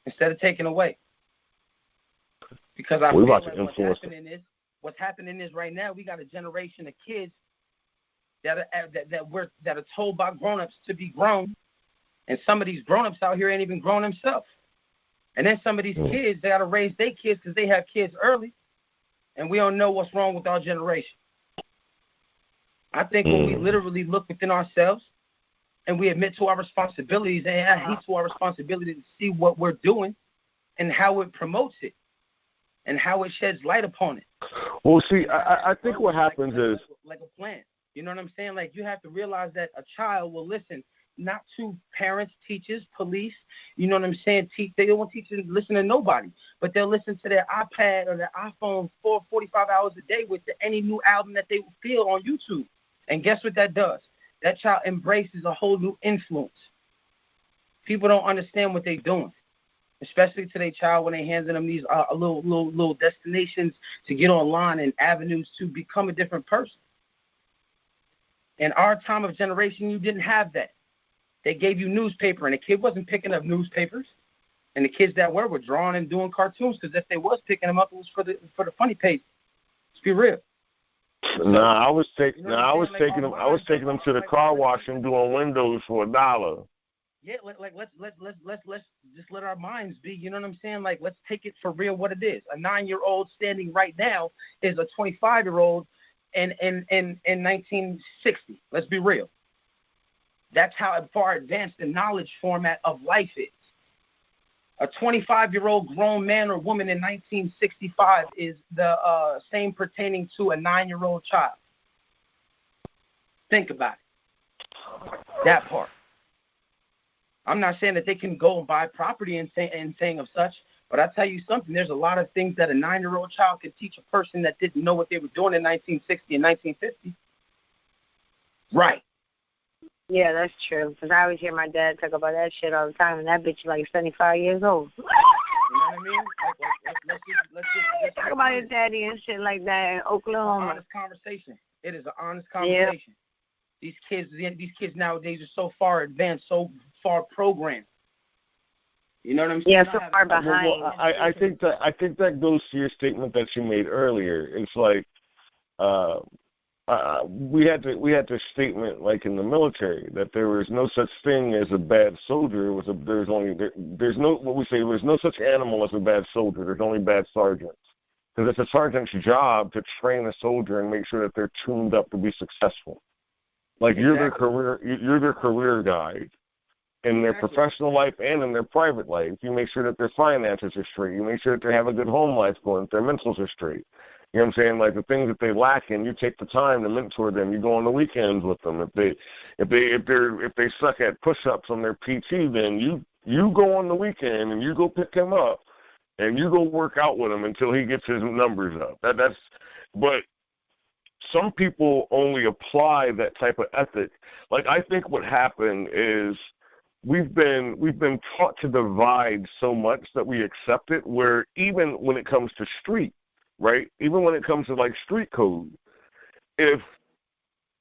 instead of taking away. Because I feel like what's happening is right now we got a generation of kids that are told by grown-ups to be grown, and some of these grown-ups out here ain't even grown themselves. And then some of these kids, they got to raise their kids because they have kids early, and we don't know what's wrong with our generation. I think when we literally look within ourselves and we admit to our responsibilities and adhere to our responsibility to see what we're doing and how it promotes it and how it sheds light upon it. Well, see, I think what happens is... Like a plant. You know what I'm saying? Like, you have to realize that a child will listen not to parents, teachers, police, you know what I'm saying? They don't want teachers to listen to nobody, but they'll listen to their iPad or their iPhone 45 hours a day with any new album that they feel on YouTube. And guess what that does? That child embraces a whole new influence. People don't understand what they're doing, especially to their child when they handing them these little destinations to get online and avenues to become a different person. In our time of generation, you didn't have that. They gave you newspaper, and the kid wasn't picking up newspapers. And the kids that were drawing and doing cartoons, because if they was picking them up, it was for the funny page. Let's be real. I was taking them to the car wash and doing windows for $1. Yeah, let's just let our minds be. You know what I'm saying? Like, let's take it for real what it is. A 9-year-old standing right now is a 25-year-old in 1960. Let's be real. That's how far advanced the knowledge format of life is. A 25-year-old grown man or woman in 1965 is the same pertaining to a 9-year-old child. Think about it. That part. I'm not saying that they can go and buy property and saying of such, but I tell you something, there's a lot of things that a 9-year-old child could teach a person that didn't know what they were doing in 1960 and 1950. Right. Yeah, that's true. Because I always hear my dad talk about that shit all the time, and that bitch is like 75 years old. You know what I mean? Let's just talk about his daddy and shit like that in Oklahoma. It's an honest conversation. It is an honest conversation. These kids nowadays are so far advanced, so far programmed. You know what I'm saying? Yeah, so far behind. Well, I think that goes to your statement that you made earlier. It's like we had this statement like in the military that there was no such thing as a bad soldier. There's no such animal as a bad soldier. There's only bad sergeants. Because it's a sergeant's job to train a soldier and make sure that they're tuned up to be successful. Like you're their career guide in their professional life and in their private life. You make sure that their finances are straight. You make sure that they have a good home life going, that their mentals are straight. You know what I'm saying? Like the things that they lack in, you take the time to mentor them. You go on the weekends with them. If they suck at push-ups on their PT, then you go on the weekend and you go pick him up and you go work out with him until he gets his numbers up. But some people only apply that type of ethic. Like I think what happened is we've been taught to divide so much that we accept it, where even when it comes to street, right? Even when it comes to like street code, if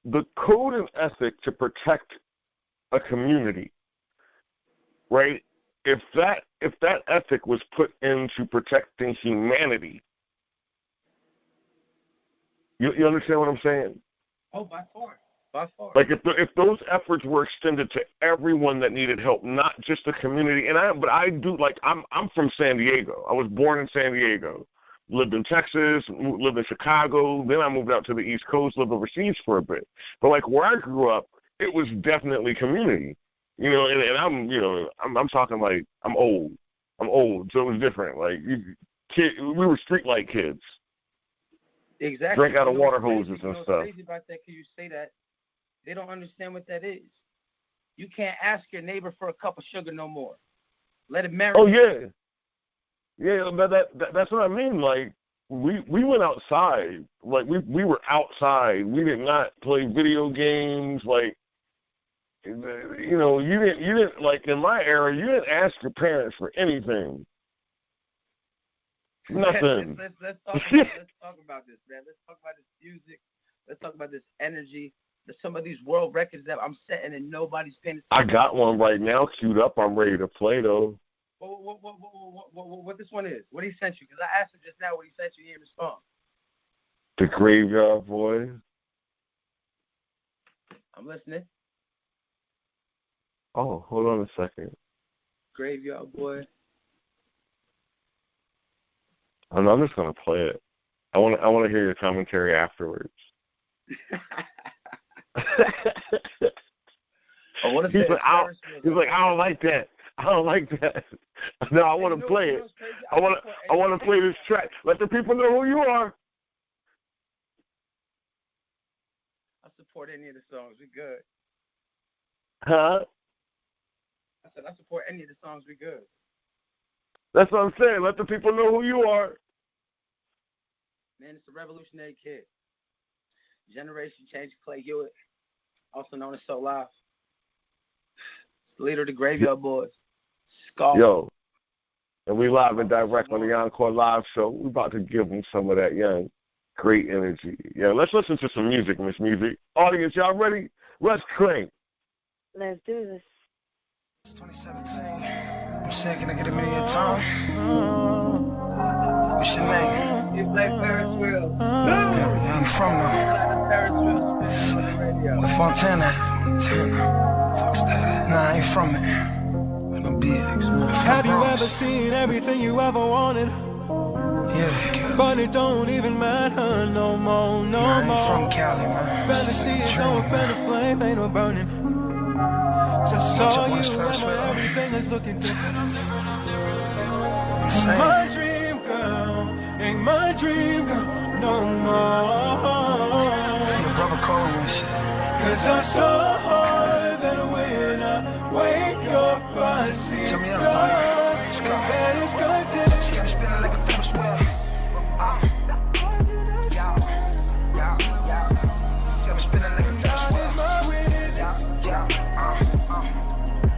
the code and ethic to protect a community, right? If that ethic was put into protecting humanity, you understand what I'm saying? Oh, by far. Like if those efforts were extended to everyone that needed help, not just the community. But I do, like I'm from San Diego. I was born in San Diego, lived in Texas, lived in Chicago. Then I moved out to the East Coast, lived overseas for a bit. But like where I grew up, it was definitely community. You know, and I'm talking like I'm old, so it was different. Like we were street light kids. Exactly. Drink out of water hoses and stuff. Crazy about that? Can you say that? They don't understand what that is. You can't ask your neighbor for a cup of sugar no more. Let it marinate. Oh yeah, but that's what I mean. Like we went outside. Like we were outside. We did not play video games. Like you didn't like in my era. You didn't ask your parents for anything. Nothing. Let's talk about this, man. Let's talk about this music. Let's talk about this energy. There's some of these world records that I'm setting and nobody's paying attention. I got one right now queued up. I'm ready to play though. What this one is? What he sent you? Because I asked him just now what he sent you here in his phone. The Graveyard Boys. I'm listening. Oh, hold on a second. Graveyard Boy. I'm just gonna play it. I want to hear your commentary afterwards. He's like, I don't like that. I don't like that. No, I want to play it. I want to play this track. Let the people know who you are. I support any of the songs. We good. Huh? I said I support any of the songs. We good. That's what I'm saying. Let the people know who you are. Man, it's a revolutionary kid. Generation change. Clay Huete, also known as So Live. Leader of the Graveyard Boys. Skull. Yo, and we live and direct on the Encore live show. We're about to give them some of that young, great energy. Yeah, let's listen to some music, Miss Music. Audience, y'all ready? Let's crank. Let's do this. 2017. I'm sick and I get a million times. What's your name? You play Ferris wheel. Yeah, I'm from there. Ferris wheel spinning on the radio. The Fontana. Nah, I ain't from it. I'm BX. Have you ever seen everything you ever wanted? Yeah. But it don't even matter no more, no I ain't more. from Cali, man. Fantasy is no offense, flame ain't no burning. Just saw you and everything is looking different. Ain't my dream girl, ain't my dream girl no more. Your brother calling me shit. 'Cause I saw her that when I wake up I see Tell me her. Let's go. And it's good to She got me spinning like a Ferris wheel. She got me spinning like a Ferris wheel.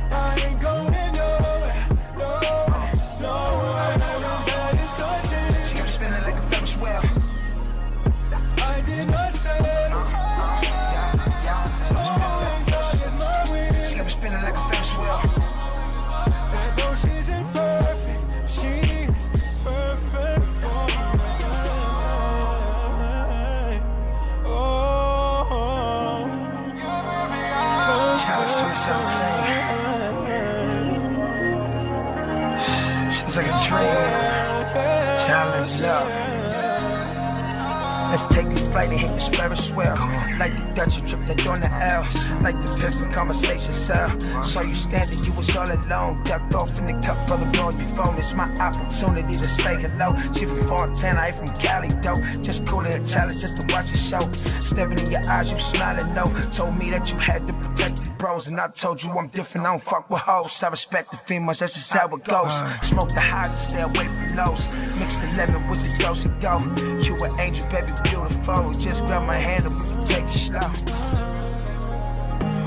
I ain't going nowhere, nowhere, that is touching. She got me spinning like a Ferris wheel. I did not say. like a dream. Challenge love. Let's take a flight and hit the spirit swell. Like the Dutch, you tripped and on the L. Like the pistol conversation cell. Saw you standing, you was all alone. Ducked off in the cup, brother, on your phone. It's my opportunity to say hello. She from Fontana, I from Cali, though. Just cool in a challenge just to watch the show. Staring in your eyes, you smiling, no. Told me that you had to protect the bros. And I told you I'm different, I don't fuck with hoes. I respect the females, that's just how it goes. Smoke the highs and stay away from lows. Mix the lemon with the dose and go. You an angel, baby, beautiful. Just grab my hand and we can take it slow.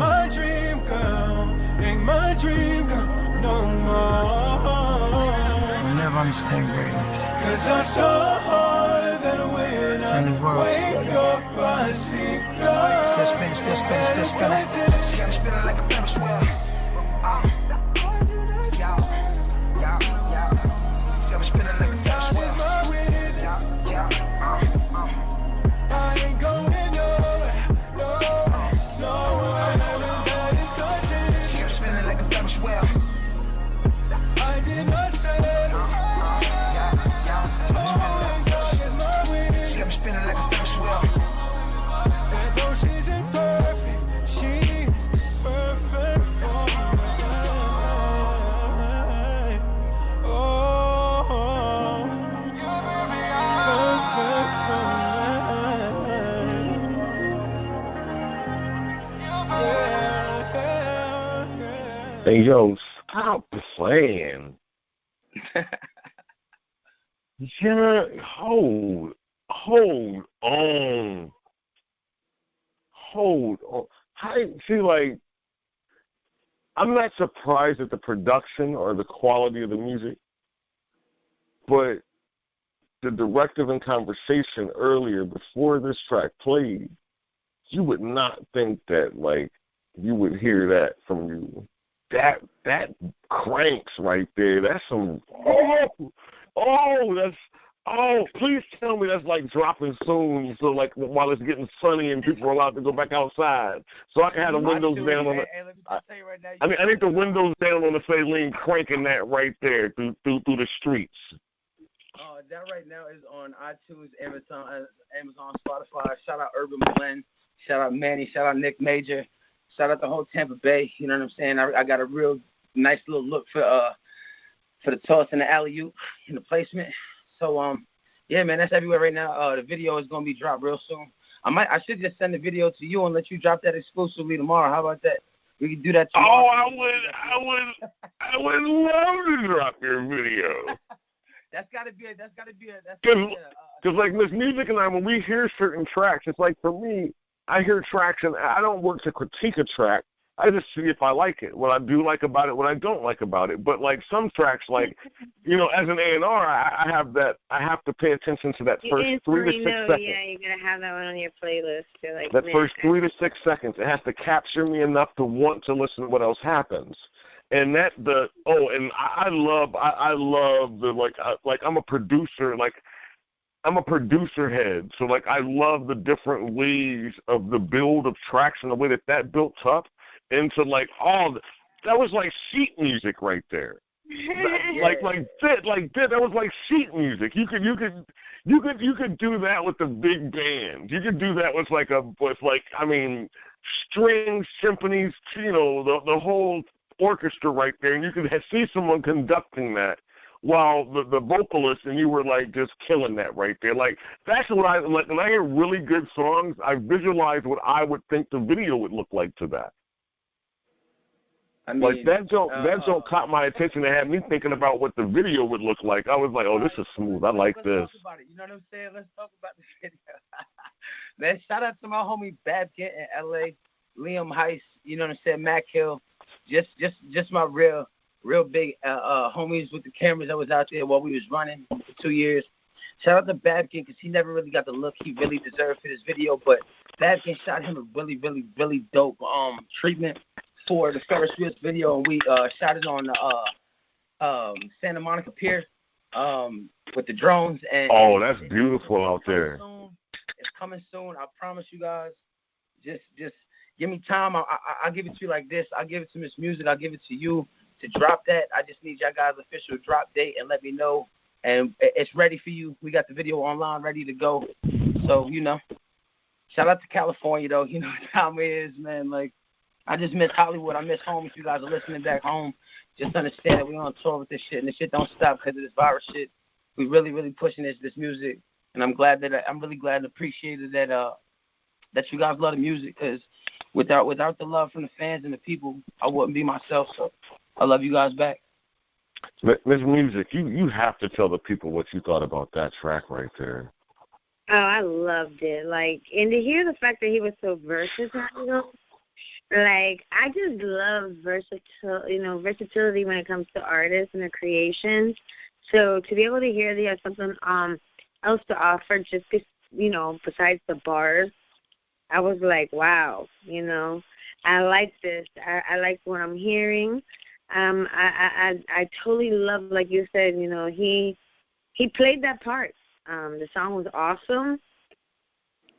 My dream girl ain't my dream girl no more. I'll never understand greatness. Cause I'm so hard that when I wake up I see God. Still spinning. See, I'm spinning like a Ferris wheel. See, I'm spinning like a Ferris wheel. I ain't going nowhere, nowhere. See, I'm spinning like a Ferris wheel. I did not say See, I'm spinning like a Ferris wheel. that though she's imperfect, she's perfect for me. Oh, perfect for me. Hey, yo, stop playing. Yeah, hold on. See, like, I'm not surprised at the production or the quality of the music, but the directive and conversation earlier before this track played, you would not think that, like, you would hear that from you. That cranks right there. That's some, please tell me that's like dropping soon, so like while it's getting sunny and people are allowed to go back outside. So I can have the windows down on the, I need the windows down on the Faylene cranking that right there through the streets. That right now is on iTunes, Amazon, Spotify. Shout out Urban Blend. Shout out Manny. Shout out Nick Major. Shout out the whole Tampa Bay. You know what I'm saying? I got a real nice little look for the toss and the alley-oop and the placement. So, yeah, man, that's everywhere right now. The video is going to be dropped real soon. I should just send the video to you and let you drop that exclusively tomorrow. How about that? We can do that tomorrow. I would love to drop your video. That's gotta be. Because like this music and I, when we hear certain tracks, it's like for me, I hear tracks and I don't work to critique a track. I just see if I like it, what I do like about it, what I don't like about it. But like some tracks, like, you know, as an A&R, I have to pay attention to that first 3 to 6 seconds. Yeah, you gotta have that one on your playlist. To, like, that first 3 to 6 seconds, it has to capture me enough to want to listen to what else happens. And I love the I'm a producer, I'm a producer head, so like I love the different ways of the build of tracks and the way that built up into like that was like sheet music right there. That was like sheet music. You could do that with a big band. You could do that with strings, symphonies, you know, the whole orchestra right there, and you could see someone conducting that while the vocalist, and you were like just killing that right there. Like that's what I like. When I hear really good songs, I visualize what I would think the video would look like to that. I mean, like that don't caught my attention and had me thinking about what the video would look like. I was like, oh, this is smooth. I like this. Let's talk about it. You know what I'm saying? Let's talk about the video. Man, shout out to my homie Babkett in L.A., Liam Heiss. You know what I'm saying? Mac Hill. Just my real big homies with the cameras that was out there while we was running for 2 years. Shout out to Babkin because he never really got the look he really deserved for this video, but Babkin shot him a really, really, really dope treatment for the Ferris Wheels video, and we shot it on the Santa Monica Pier with the drones. And that's beautiful out there. It's coming soon. I promise you guys. Just give me time. I'll give it to you like this. I'll give it to Miss Music. I'll give it to you. to drop that. I just need y'all guys' official drop date and let me know. And it's ready for you. We got the video online ready to go. So, you know, shout out to California, though. You know what time it is, man. Like, I just miss Hollywood. I miss home. If you guys are listening back home, just understand that we on tour with this shit, and this shit don't stop because of this virus shit. We really, really pushing this music, and I'm really glad and appreciated that you guys love the music, because without the love from the fans and the people, I wouldn't be myself. So I love you guys back. Miss Music, you have to tell the people what you thought about that track right there. Oh, I loved it. Like, and to hear the fact that he was so versatile, like, I just love versatility when it comes to artists and their creations. So to be able to hear they have something else to offer, just besides the bars, I was like, wow, I like this. I like what I'm hearing. I totally love, like you said, he played that part. The song was awesome,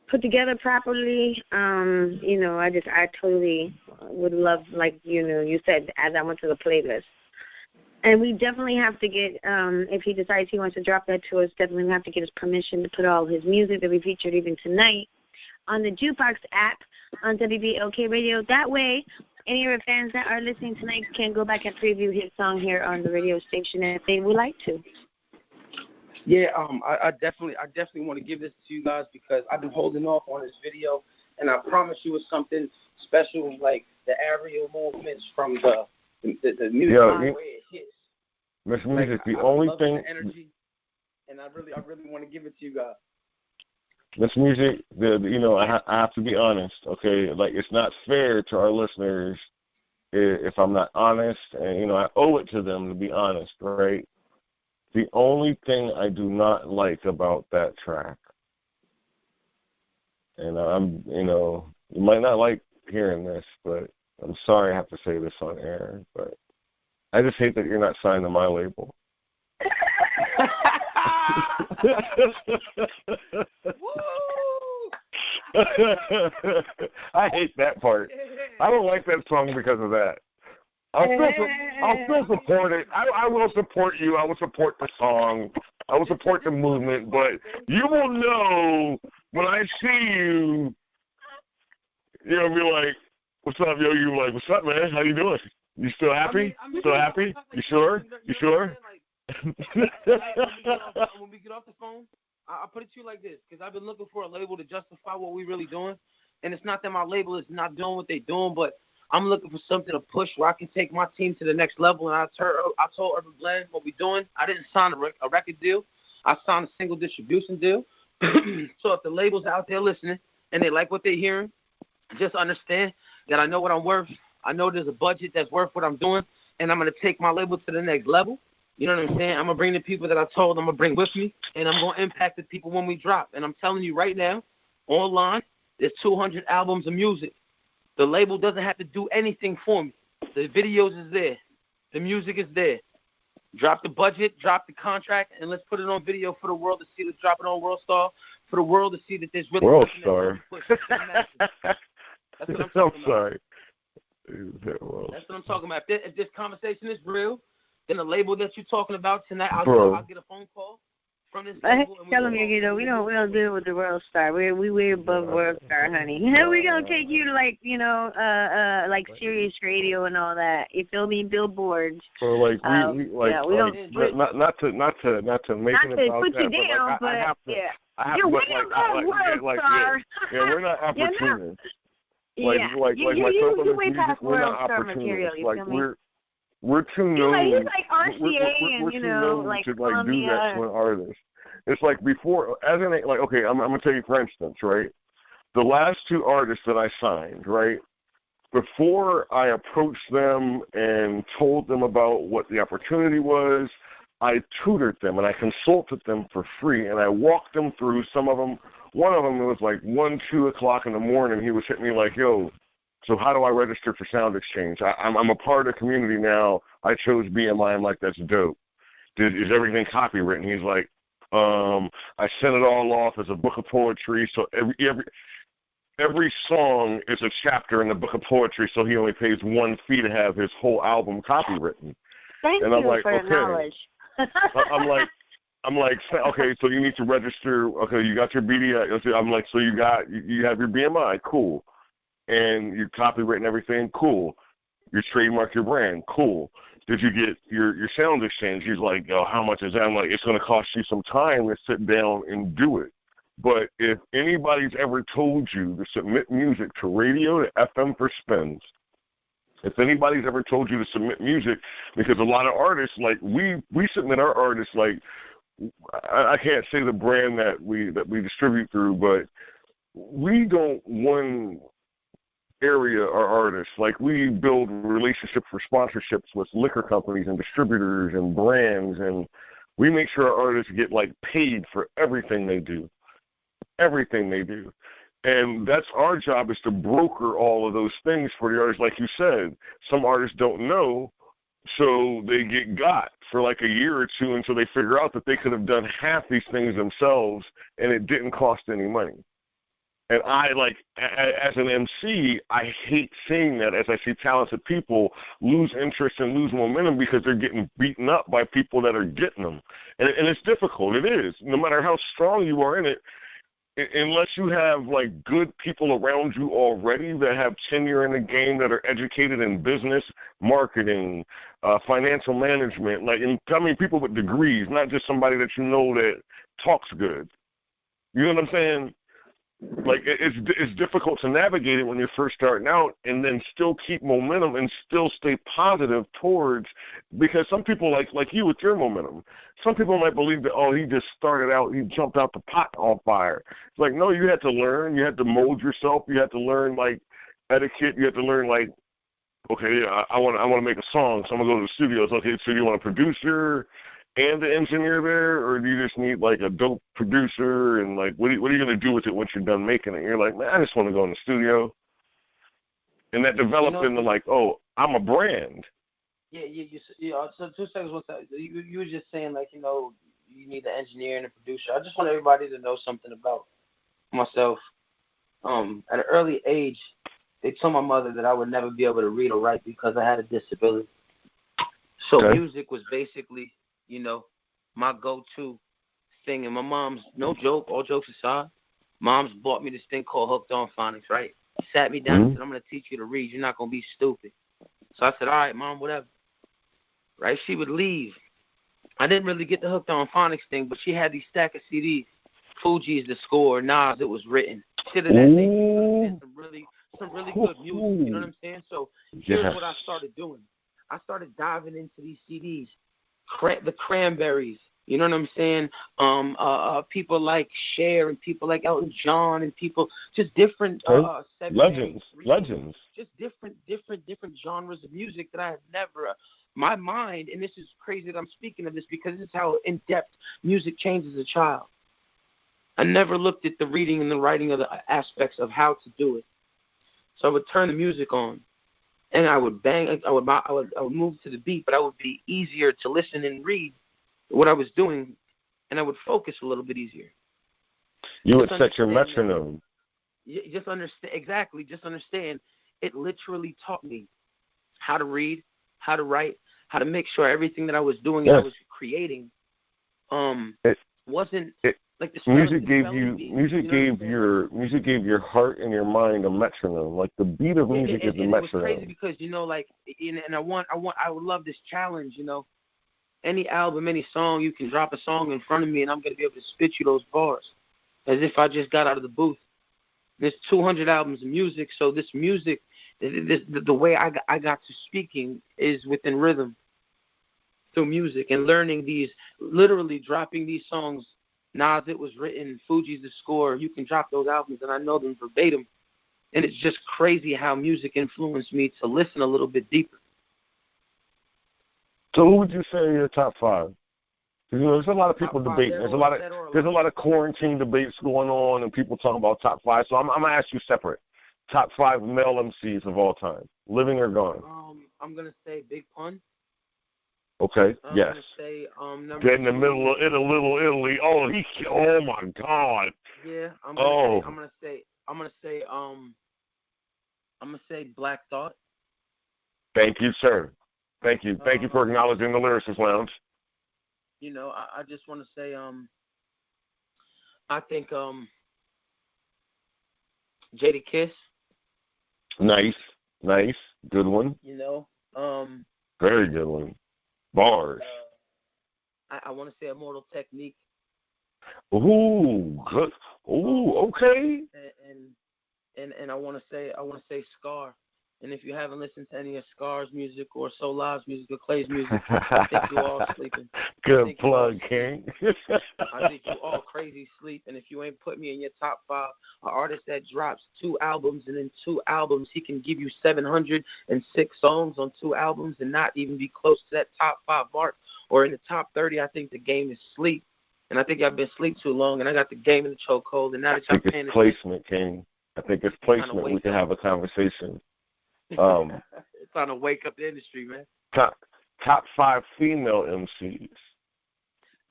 put together properly. I totally would love, like you said, add that one to the playlist. And we definitely have to get, if he decides he wants to drop that to us, definitely have to get his permission to put all his music that we featured even tonight on the Jukebox app on WBOKRadio. That way, any of our fans that are listening tonight can go back and preview his song here on the radio station if they would like to. Yeah, I definitely want to give this to you guys because I've been holding off on this video, and I promise you it's something special, like the aerial movements from the music where it hits. Miss Music, the only thing, the energy, and I really want to give it to you guys. Miss Music, I have to be honest, okay? Like, it's not fair to our listeners if I'm not honest, and, I owe it to them to be honest, right? The only thing I do not like about that track, and you might not like hearing this, but I'm sorry I have to say this on air, but I just hate that you're not signed to my label. I hate that part. I don't like that song because of that. I'll still support it. I will support you. I will support the song. I will support the movement. But you will know when I see you, you'll be like, "What's up, yo?" You like, "What's up, man? How you doing? You still happy? Still happy? You sure? You sure?" When we get off the phone, I'll put it to you like this, because I've been looking for a label to justify what we're really doing. And it's not that my label is not doing what they're doing, but I'm looking for something to push where I can take my team to the next level. And I told Urban Blend what we're doing. I didn't sign a record deal. I signed a single distribution deal. So if the label's out there listening and they like what they're hearing, just understand that I know what I'm worth. I know there's a budget that's worth what I'm doing, and I'm going to take my label to the next level. You know what I'm saying? I'm going to bring the people that I told I'm going to bring with me, and I'm going to impact the people when we drop. And I'm telling you right now, online, there's 200 albums of music. The label doesn't have to do anything for me. The videos is there. The music is there. Drop the budget, drop the contract, and let's put it on video for the world to see. Let's drop it on World Star for the world to see that there's really World Star. That's what I'm talking about. That's what I'm talking about. If this conversation is real, then the label that you're talking about tonight, I'll get a phone call from this label. Tell them, we don't deal with the World Star. We're above World Star, honey. We're gonna take you to like Sirius Radio and all that. You feel me? Billboards. So not to make it about put that, you down, but you're way above World Star. We're not opportunists. You way past World Star material. You feel me? We're too known. He's like RCA we're and, too known like to Columbia. do that to an artist. It's like before, I'm going to tell you, for instance, right? The last two artists that I signed, right? Before I approached them and told them about what the opportunity was, I tutored them and I consulted them for free, and I walked them through some of them. One of them, it was like 1, 2 o'clock in the morning. He was hitting me like, "Yo, so how do I register for Sound Exchange? I'm a part of the community now. I chose BMI. I'm like, that's dope. Is everything copywritten?" He's like, I sent it all off as a book of poetry. So every every song is a chapter in the book of poetry, so he only pays 1 fee to have his whole album copywritten. Thank and you I'm like, for okay. the knowledge. I'm like, okay, so you need to register. Okay, you got your BDI. I'm like, so you have your BMI, cool, and your copywritten everything, cool. You trademark your brand, cool. Did you get your sound exchange? He's like, oh, how much is that? I'm like, it's going to cost you some time to sit down and do it. But if anybody's ever told you to submit music to radio, to FM for spins, if anybody's ever told you to submit music, because a lot of artists, like we submit our artists, like I can't say the brand that we distribute through, but we don't one area our artists. Like we build relationships for sponsorships with liquor companies and distributors and brands, and we make sure our artists get like paid for everything they do. Everything they do. And that's our job, is to broker all of those things for the artists. Like you said, some artists don't know, so they get got for like a year or two until they figure out that they could have done half these things themselves and it didn't cost any money. And I, like, as an MC, I hate seeing that, as I see talented people lose interest and lose momentum because they're getting beaten up by people that are getting them. And it's difficult. It is. No matter how strong you are in it, unless you have, like, good people around you already that have tenure in the game, that are educated in business, marketing, financial management, people with degrees, not just somebody that you know that talks good. You know what I'm saying? Like, it's difficult to navigate it when you're first starting out, and then still keep momentum and still stay positive towards, because some people, like you with your momentum, some people might believe that, oh, he just started out, he jumped out the pot on fire. It's like, no, you had to learn, you had to mold yourself, you had to learn, like, etiquette, you had to learn, like, okay, I want to make a song, so I'm going to go to the studio. It's okay, so you want a producer and the engineer there, or do you just need, like, a dope producer, and, like, what are you going to do with it once you're done making it? You're like, man, I just want to go in the studio. And that developed into, like, oh, I'm a brand. Yeah, so 2 seconds, you were just saying, like, you need an engineer and a producer. I just want everybody to know something about myself. At an early age, they told my mother that I would never be able to read or write because I had a disability. So music was basically, my go-to thing. And my mom's, no joke, all jokes aside, mom's bought me this thing called Hooked on Phonics, right? Sat me down and said, I'm going to teach you to read. You're not going to be stupid. So I said, all right, Mom, whatever. Right? She would leave. I didn't really get the Hooked on Phonics thing, but she had these stack of CDs. Fuji's The Score, Nas, It Was Written. Shit of that nature. Some really good music. You know what I'm saying? So here's what I started doing. I started diving into these CDs. The Cranberries, you know what I'm saying? People like Cher and people like Elton John and people, just different legends, just different genres of music that I have never. My mind, and this is crazy that I'm speaking of this because this is how in depth music changes a child. I never looked at the reading and the writing of the aspects of how to do it. So I would turn the music on. And I would bang. I would move to the beat, but I would be easier to listen and read what I was doing, and I would focus a little bit easier. You would set your metronome. Just understand exactly. Just understand. It literally taught me how to read, how to write, how to make sure everything that I was doing and I was creating, wasn't. Like music gave your heart and your mind a metronome. Like the beat of music is a metronome. It was crazy because I would love this challenge. Any album, any song, you can drop a song in front of me, and I'm gonna be able to spit you those bars, as if I just got out of the booth. There's 200 albums of music, so this music, the way I got to speaking is within rhythm through music and learning these, literally dropping these songs. Nas, It Was Written, Fuji's The Score. You can drop those albums, and I know them verbatim. And it's just crazy how music influenced me to listen a little bit deeper. So who would you say are your top 5? There's a lot of people debating. There's a lot of quarantine debates going on, and people talking about top 5. So I'm gonna ask you separate. Top 5 male MCs of all time, living or gone. I'm gonna say Big Pun. Okay. I'm yes. Gonna say, Get in the middle of Little Italy. Oh my God. Yeah. I'm gonna I'm gonna say Black Thought. Thank you, sir. Thank you for acknowledging the Lyricist Lounge. You know, I just want to say, I think Jada Kiss. Nice, good one. You know, very good one. Bars. I want to say Immortal Technique. Ooh, good. Ooh, okay. And I want to say Scar. And if you haven't listened to any of Scar's music or Soul Live's music or Clay's music, I think you all sleeping. Good plug, King. I think you all crazy sleep. And if you ain't put me in your top 5, an artist that drops 2 albums and in 2 albums he can give you 706 songs on 2 albums and not even be close to that top 5 mark or in the top 30, I think the game is sleep. And I think y'all been asleep too long, and I got the game in the chokehold. And now that y'all paying attention, placement, King. I think it's placement. We can have a conversation. It's trying to wake up the industry, man. Top 5 female MCs.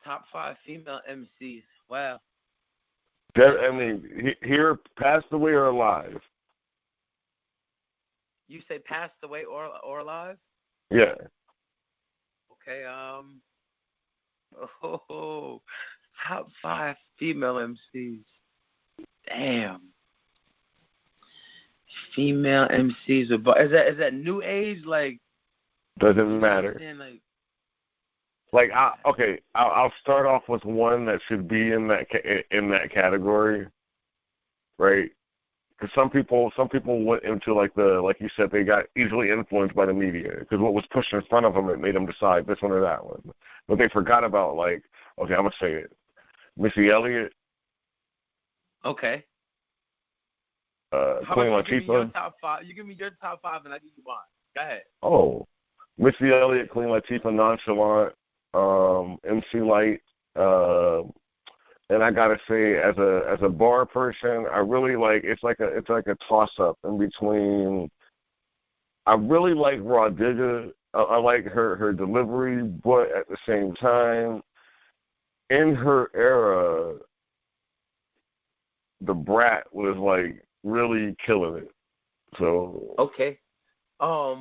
Top 5 female MCs. Wow. I mean, here, passed away or alive? You say passed away or alive? Yeah. Okay. Top 5 female MCs. Damn. Female MCs. Is that new age? Like, doesn't matter. I'll start off with one that should be in that category, right? Because some people went into like you said, they got easily influenced by the media because what was pushed in front of them, it made them decide this one or that one. But they forgot about I'm gonna say it, Missy Elliott. Okay. Queen Latifah. You give me your top 5 and I give you mine. Go ahead. Oh, Missy Elliott, Queen Latifah, Nonchalant, MC Light, and I gotta say, as a bar person, I really like it's like a toss up in between. I really like Raw Digga. I like her delivery, but at the same time, in her era, the Brat was like really killing it. So okay. But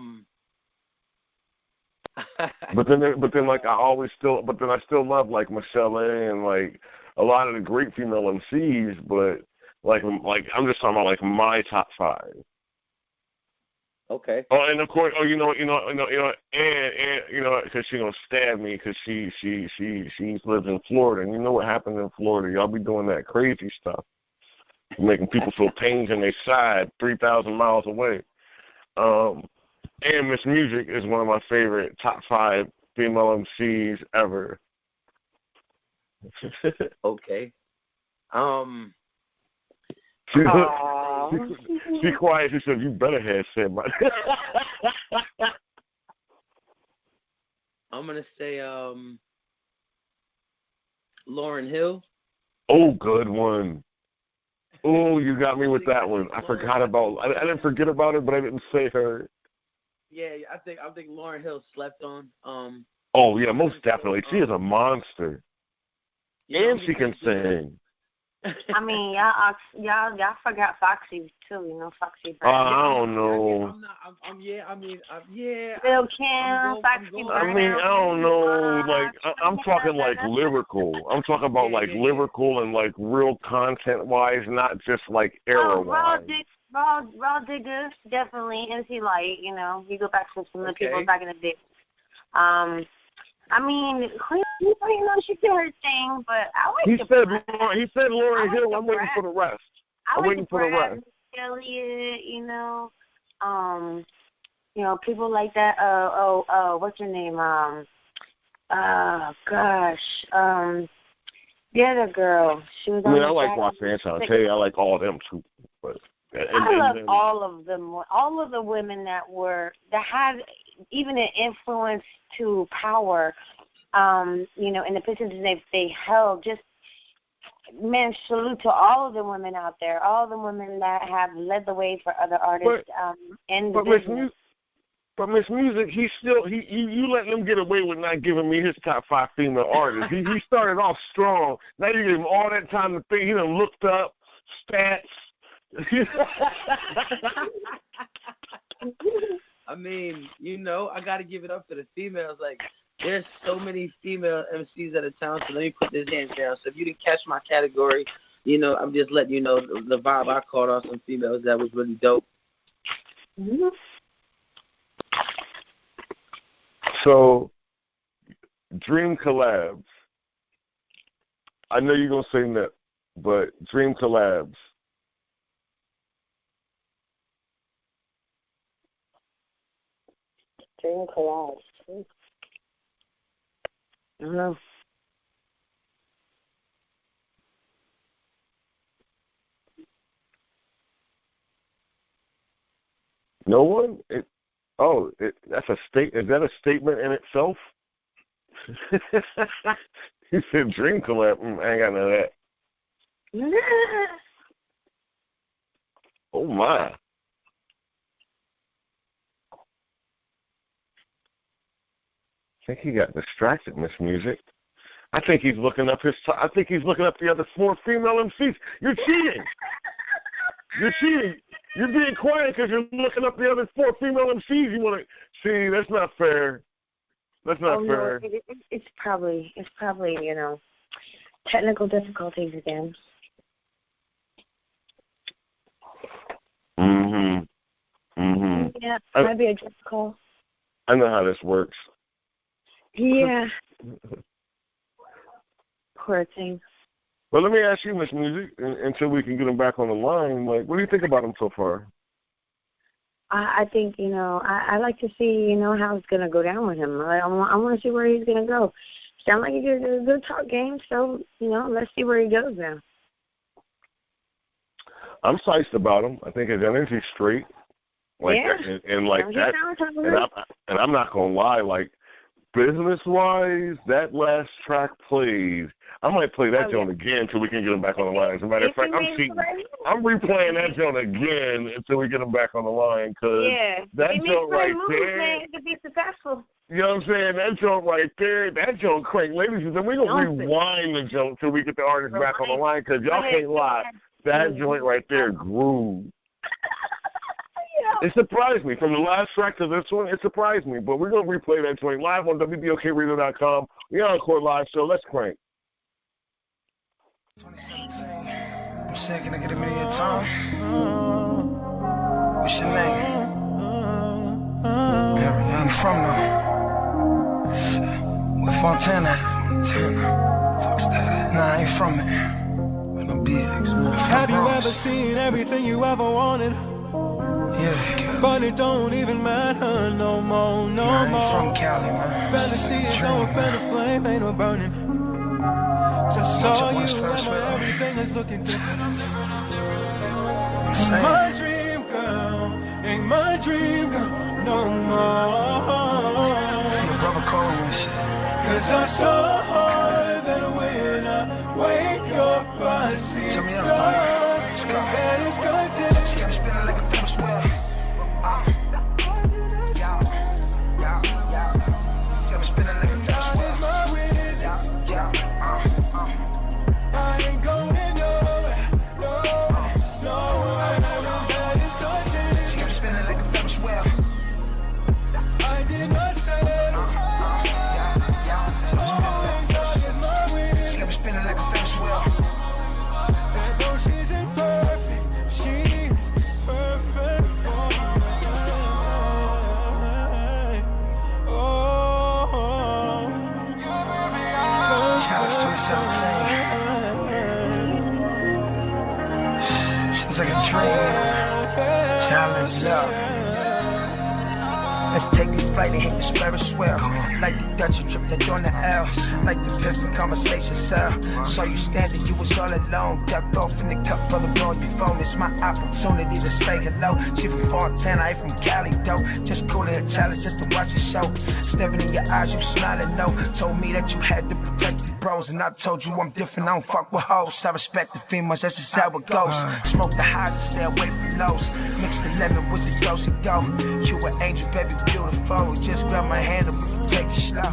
then I still love like Michelle A and like a lot of the great female MCs, but like I'm just talking about like my top 5. Okay. Oh, and of course, and because she gonna stab me because she lives in Florida, and you know what happens in Florida? Y'all be doing that crazy stuff, making people feel pains in their side 3,000 miles away. And Miss Music is one of my favorite top 5 female MCs ever. Okay. She quiet. She said, "You better have said my." I'm gonna say Lauryn Hill. Oh, good one. Oh, you got me with that one. I forgot about. I didn't forget about it, but I didn't say her. Yeah, I think Lauryn Hill slept on. Oh yeah, most definitely. She is a monster, and she can sing. I mean, y'all forgot Foxy too. You know Foxy. I don't know. Lil Kim, Foxy. I mean, I don't know. Like, I'm talking like lyrical. I'm talking about like lyrical and like real content wise, not just like era wise. Raw Digga, definitely. MC Light, you know, you go back to some of the people back in the day. I mean, Queen, you know, she did her thing, but I like He said Lauryn Hill. I'm waiting for the rest. I'm waiting for the rest. Elliott, you know, people like that. What's her name? The other girl. She was. I like Roxanne Shante. I like all of them too. But I love all of them. All of the women that had even an influence to power, in the positions they held. Just, man, salute to all of the women out there, all of the women that have led the way for other artists in the business. But Miss Music, you letting him get away with not giving me his top 5 female artists. He started off strong. Now you give him all that time to think. He done looked up stats. I mean, I got to give it up to the females. Like, there's so many female MCs that are talented. Let me put this hands down. So if you didn't catch my category, I'm just letting you know the vibe I caught off some females that was really dope. Mm-hmm. So, Dream Collabs. I know you're going to say no, but Dream Collabs. Dream Collabs. I don't know. No one? That's a state. Is that a statement in itself? You said Dream Collab. I ain't got none of that. Oh my! I think he got distracted, Miss Music. I think he's looking up I think he's looking up the other 4 female MCs. You're cheating. You're cheating. You're being quiet because you're looking up the other 4 female MCs. You want to see? That's not fair. That's not fair. No, it's probably technical difficulties again. Yeah, might be a drip call. I know how this works. Yeah. Poor thing. Well, let me ask you, Miss Music, until we can get him back on the line. Like, what do you think about him so far? I think, I like to see, how it's going to go down with him. I want to see where he's going to go. Sound like he did a good talk game, so, let's see where he goes now. I'm psyched about him. I think his energy's straight. And I'm not going to lie, like, business-wise, that last track played. I might play that joint again until we can get him back on the line. As a matter of fact, I'm replaying that joint again until we get him back on the line because that joint right there. To be successful. You know what I'm saying? That joint right there, that joint crank. Ladies and gentlemen, we're going to rewind the joint until we get the artist back on the line because y'all can't lie. That joint right there grew. It surprised me. From the last track to this one, it surprised me. But we're going to replay that joint live on WBOKRadio.com. We're on Encore Live Show. Let's crank. I'm sick. Can I get a minute of your time? What's your name? Where you from now? Where Fontana? Nah, I ain't from it. Have you ever seen everything you ever wanted? Yeah. But it don't even matter no more, no more. From Cali, man. Fantasy is no offense, flame ain't no burning. Just saw you and everything is looking different. Ain't my dream girl, no more. Your brother calling me shit. 'Cause I saw her that when I wake up I see her. And it's good to spinning like a Ferris wheel. Spinning like a Ferris wheel. I ain't going nowhere, nowhere. She got me spinning like a Ferris wheel. I did not say She got me spinning like a Ferris wheel. and though she's imperfect, she's perfect for me. Oh, It's like a dream. Challenge love. Let's take this flight and hit this Ferris wheel. Like the Dutch trip that on the L. Like the pistol conversation cell. Saw you standing, you was all alone. Ducked off in the cup for the road your phone. It's my opportunity to say hello. She from Fontana, I ain't from Cali though. Just cooling a challenge just to watch the show. Staring in your eyes, you smiling no. Told me that you had to protect the bros, and I told you I'm different. I don't fuck with hoes. I respect the females, that's just how it goes. Smoke the highs and stay away from lows. Mix the lemon with the dose and go. You an angel, baby, beautiful. Just grab my hand and we can take it slow.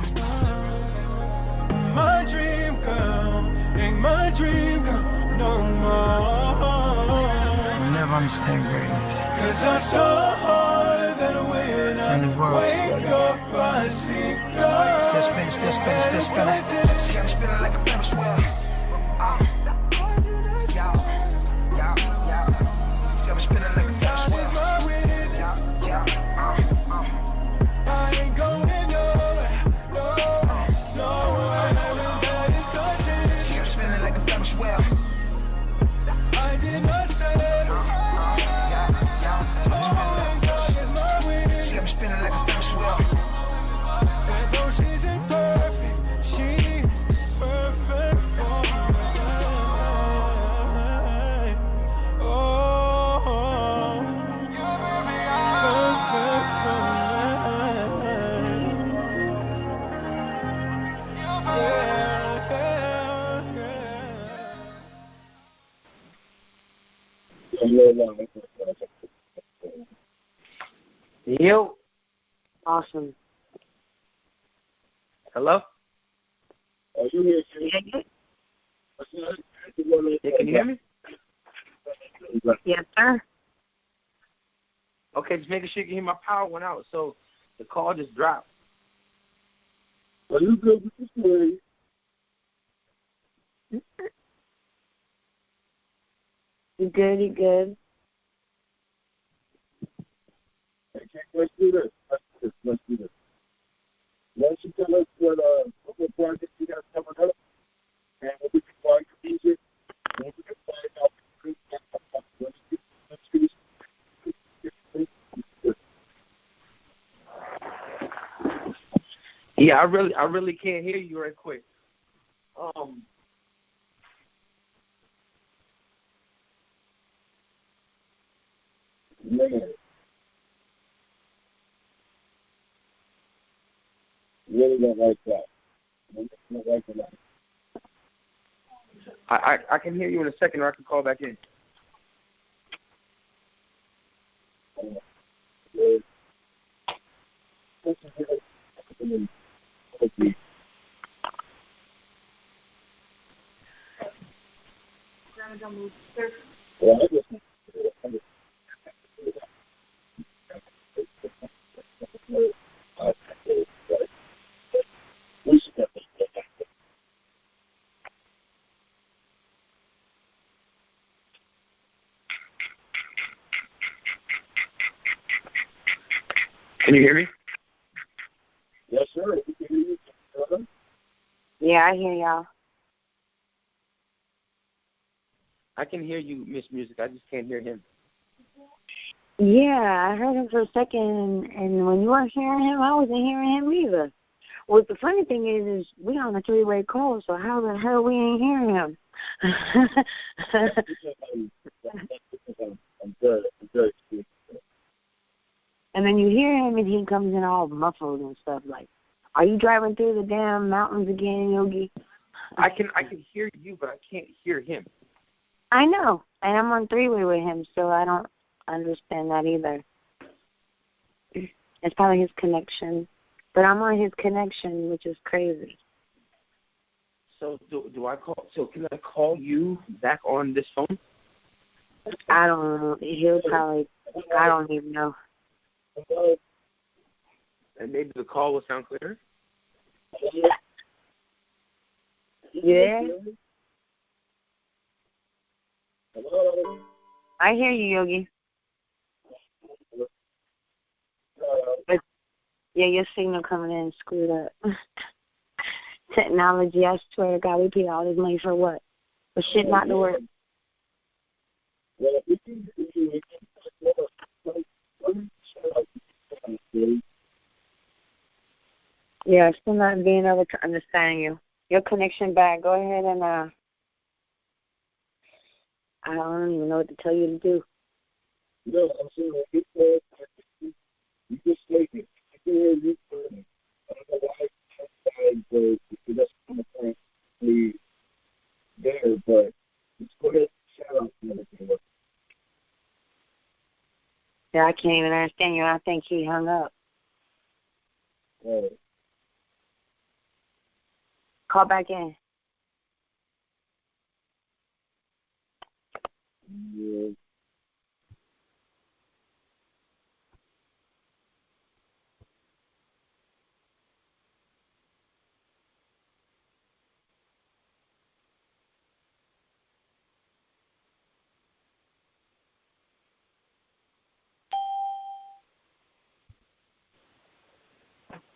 my dream girl, ain't my dream girl no more. Never understand greatness. Cause I'm so hard that when I wake up I see God. Still spinning. See, I'm spinning like a Ferris wheel. See, I'm spinning like a Ferris wheel. I ain't going nowhere. See, I'm spinning like a Ferris wheel. I did not say See, I'm spinning like a Ferris wheel. that though she's imperfect, she's perfect for me. Oh, perfect for me. Yo. Awesome. Hello? Are you here, Yeah, can you hear me? Yes, sir. Okay, just making sure you can hear my power went out, so the call just dropped. Are you good with the story? You good? You good? Okay, let's do this. Let's do this. Why don't you tell us what project you got coming up, and what we can find for music, and what we can find out. Yeah, I really can't hear you right quick. Man. Really don't like that. Really don't like that. I can hear you in a second, or I can call back in. Can you hear me? Yes, sir. We can hear you. Yeah, I hear y'all. I can hear you, Miss Music. I just can't hear him. Yeah, I heard him for a second, and when you weren't hearing him, I wasn't hearing him either. Well, the funny thing is we on a three-way call, so how the hell we ain't hearing him? I'm good. And then you hear him, and he comes in all muffled and stuff. Like, are you driving through the damn mountains again, Yogi? I can hear you, but I can't hear him. I know, and I'm on three-way with him, so I don't understand that either. It's probably his connection, but I'm on his connection, which is crazy. So do I call? So can I call you back on this phone? I don't know. He'll probably. I don't even know. And maybe the call will sound clearer. Yeah. Hello? I hear you, Yogi. But, yeah, your signal coming in screwed up. Technology, I swear to God, we pay all this money for what? For shit not to work. Well, we can Yeah, still not being able to understand you. Your connection bad. Go ahead and I don't even know what to tell you to do. No, I'm saying you just take it. I can hear you. I don't know why it doesn't come across there, but let's go ahead and shout out to everything. Yeah, I can't even understand you. I think he hung up. Call back in. Yeah.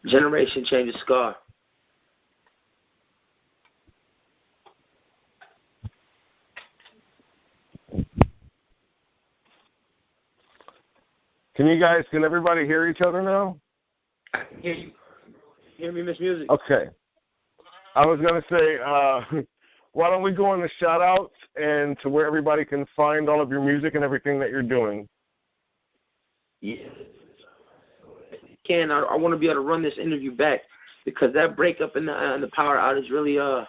Generation changes Scar. Can everybody hear each other now? I can hear you. Hear me, Miss Music? Okay. I was going to say, why don't we go on the shout-outs and to where everybody can find all of your music and everything that you're doing? Yeah. I want to be able to run this interview back because that breakup in the power outage really, I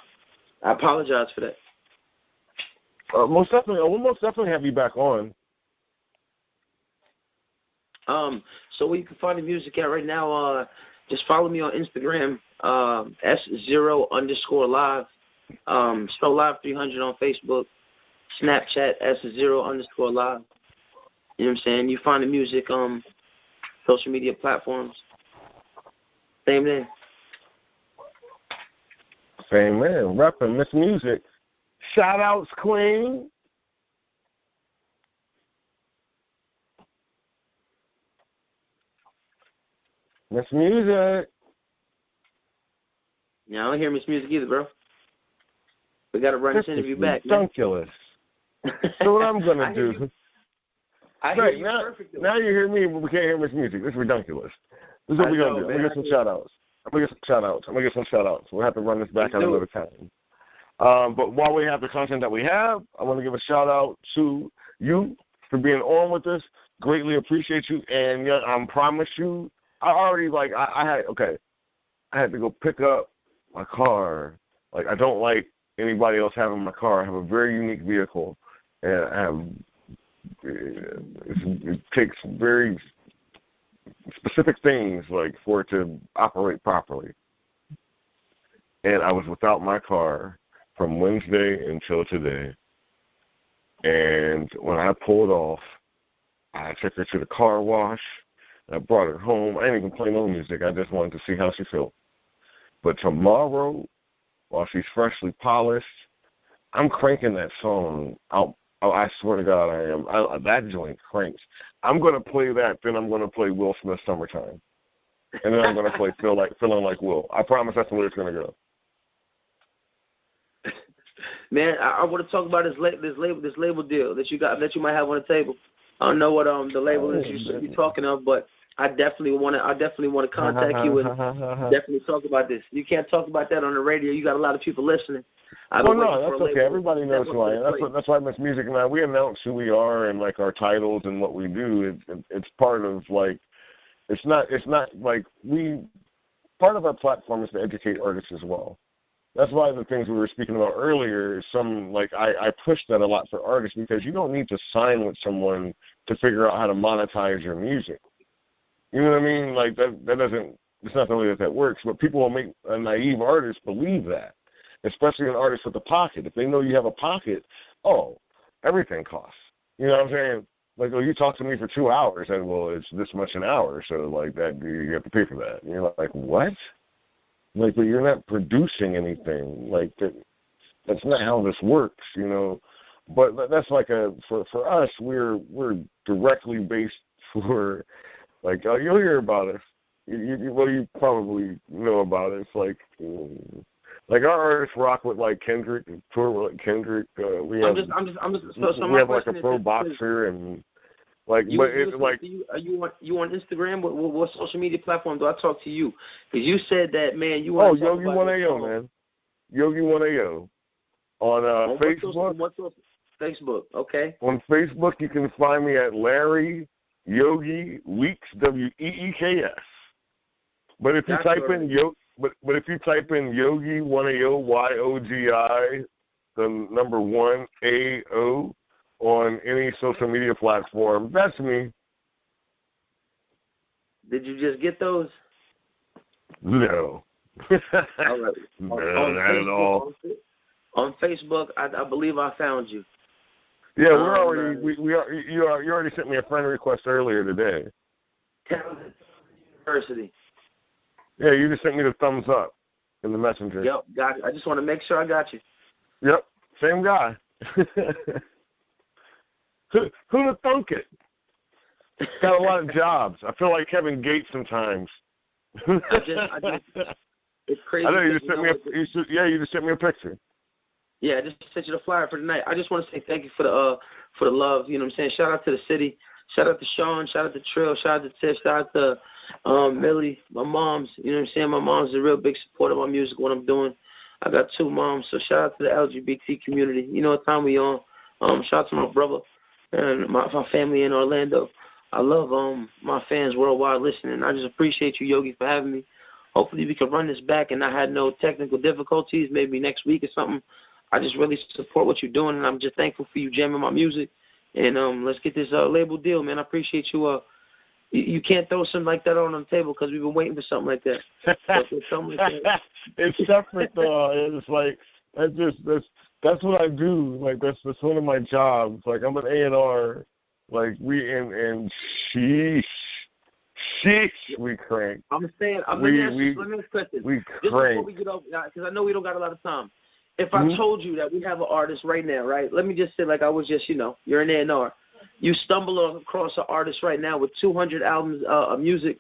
apologize for that. Most definitely. We'll most definitely have you back on. So where you can find the music at right now, just follow me on Instagram, S0_live. Spell Live 300 on Facebook. Snapchat, S0_live. You know what I'm saying? You find the music social media platforms. Same name. Same man. Repping Miss Music. Shout outs, Queen. Miss Music. Yeah, I don't hear Miss Music either, bro. We got to run this interview back, man. Ridiculous. So what I'm going to do... Hear you perfectly. Now you hear me, but we can't hear Miss Music. This is ridiculous. This is what we're going to do. I'm going to get some shout-outs. We'll have to run this back at another time. But while we have the content that we have, I want to give a shout-out to you for being on with us. Greatly appreciate you. And I promise you, I had to go pick up my car. Like, I don't like anybody else having my car. I have a very unique vehicle, and it takes very specific things like for it to operate properly. And I was without my car from Wednesday until today. And when I pulled off, I took her to the car wash. I brought her home. I didn't even play no music. I just wanted to see how she felt. But tomorrow, while she's freshly polished, I'm cranking that song out. Oh, I swear to God, I am. That joint cranks. I'm going to play that, then I'm going to play Will Smith's Summertime. And then I'm going to play Feeling Like Will. I promise that's the way it's going to go. Man, I want to talk about this label deal that you might have on the table. I don't know what the label is you should be talking of, but I definitely want to contact you and definitely talk about this. You can't talk about that on the radio. You got a lot of people listening. No, that's okay. Everybody knows who I am. That's why Miss Music and I, we announce who we are and like our titles and what we do. It's part of like, it's not like part of our platform is to educate artists as well. That's why the things we were speaking about earlier, I push that a lot for artists because you don't need to sign with someone to figure out how to monetize your music. You know what I mean? Like that doesn't, it's not the way that works, but people will make a naive artist believe that, especially an artist with a pocket. If they know you have a pocket, everything costs. You know what I'm saying? Like, you talk to me for 2 hours, and it's this much an hour, so like that you have to pay for that. And you're like, what? Like, but you're not producing anything. Like that's not how this works, you know. But that's like for us, we're directly based for, like, you'll hear about us. You probably know about it. It's like our artists rock with like Kendrick, and tour with like Kendrick. We have like a pro boxer and like. But it's like, are you on Instagram? What social media platform do I talk to you? Because you said that, man. You want Yogi 1AO, man. Yogi 1AO on Facebook. What's Facebook? Okay. On Facebook, you can find me at Larry Yogi Weeks, WEEKS. But if you type in But if you type in Yogi 1AO, YOGI, the number 1AO on any social media platform, that's me. Did you just get those? No. All right. No, not at all. On Facebook, I believe I found you. Yeah, we're already. You already sent me a friend request earlier today. University. Yeah, you just sent me the thumbs up in the messenger. Yep, got it. I just want to make sure I got you. Yep, same guy. Who'd have thunk it? Got a lot of jobs. I feel like Kevin Gates sometimes. It's crazy. I know you just sent me you just sent me a picture. Yeah, I just sent you the flyer for tonight. I just want to say thank you for the love. You know what I'm saying? Shout out to the city. Shout out to Sean. Shout out to Trill. Shout out to Tiff. Shout out to Millie. My mom's. You know what I'm saying? My mom's a real big supporter of my music, what I'm doing. I got 2 moms, so shout out to the LGBT community. You know what time we on. Shout out to my brother and my family in Orlando. I love my fans worldwide listening. I just appreciate you, Yogi, for having me. Hopefully we can run this back and I had no technical difficulties, maybe next week or something. I just really support what you're doing, and I'm just thankful for you jamming my music. And let's get this label deal, man. I appreciate you. You can't throw something like that on the table because we've been waiting for something like that. It's separate, though. It's like that's what I do. Like that's one of my jobs. Like I'm an A&R. Like and sheesh, we crank. I'm saying, let me ask you a question. We just crank. before we get over, because I know we don't got a lot of time. If I told you that we have an artist right now, right? Let me just say, like I was just, you're an A&R. You stumble across an artist right now with 200 albums of music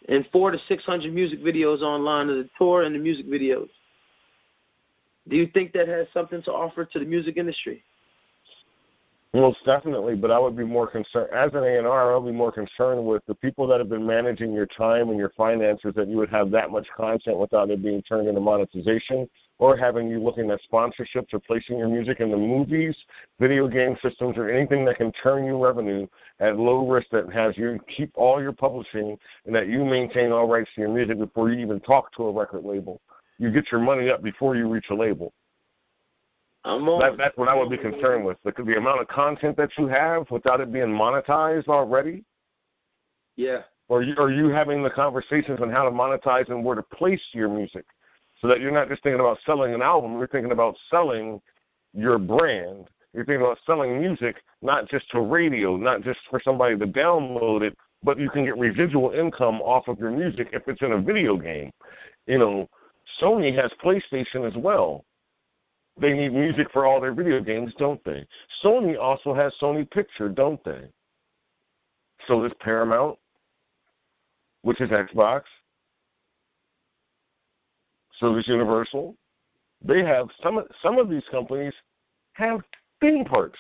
and 400 to 600 music videos online of the tour and the music videos. Do you think that has something to offer to the music industry? Most definitely, but I would be more concerned, as an A&R, I would be more concerned with the people that have been managing your time and your finances, that you would have that much content without it being turned into monetization, or having you looking at sponsorships or placing your music in the movies, video game systems, or anything that can turn you revenue at low risk, that has you keep all your publishing and that you maintain all rights to your music before you even talk to a record label. You get your money up before you reach a label. That's what I would be concerned with. The amount of content that you have without it being monetized already. Yeah. Or you having the conversations on how to monetize and where to place your music, so that you're not just thinking about selling an album. You're thinking about selling your brand. You're thinking about selling music, not just to radio, not just for somebody to download it, but you can get residual income off of your music if it's in a video game. Sony has PlayStation as well. They need music for all their video games, don't they? Sony also has Sony Picture, don't they? So does Paramount, which is Xbox. So does Universal. They have some of these companies have theme parks.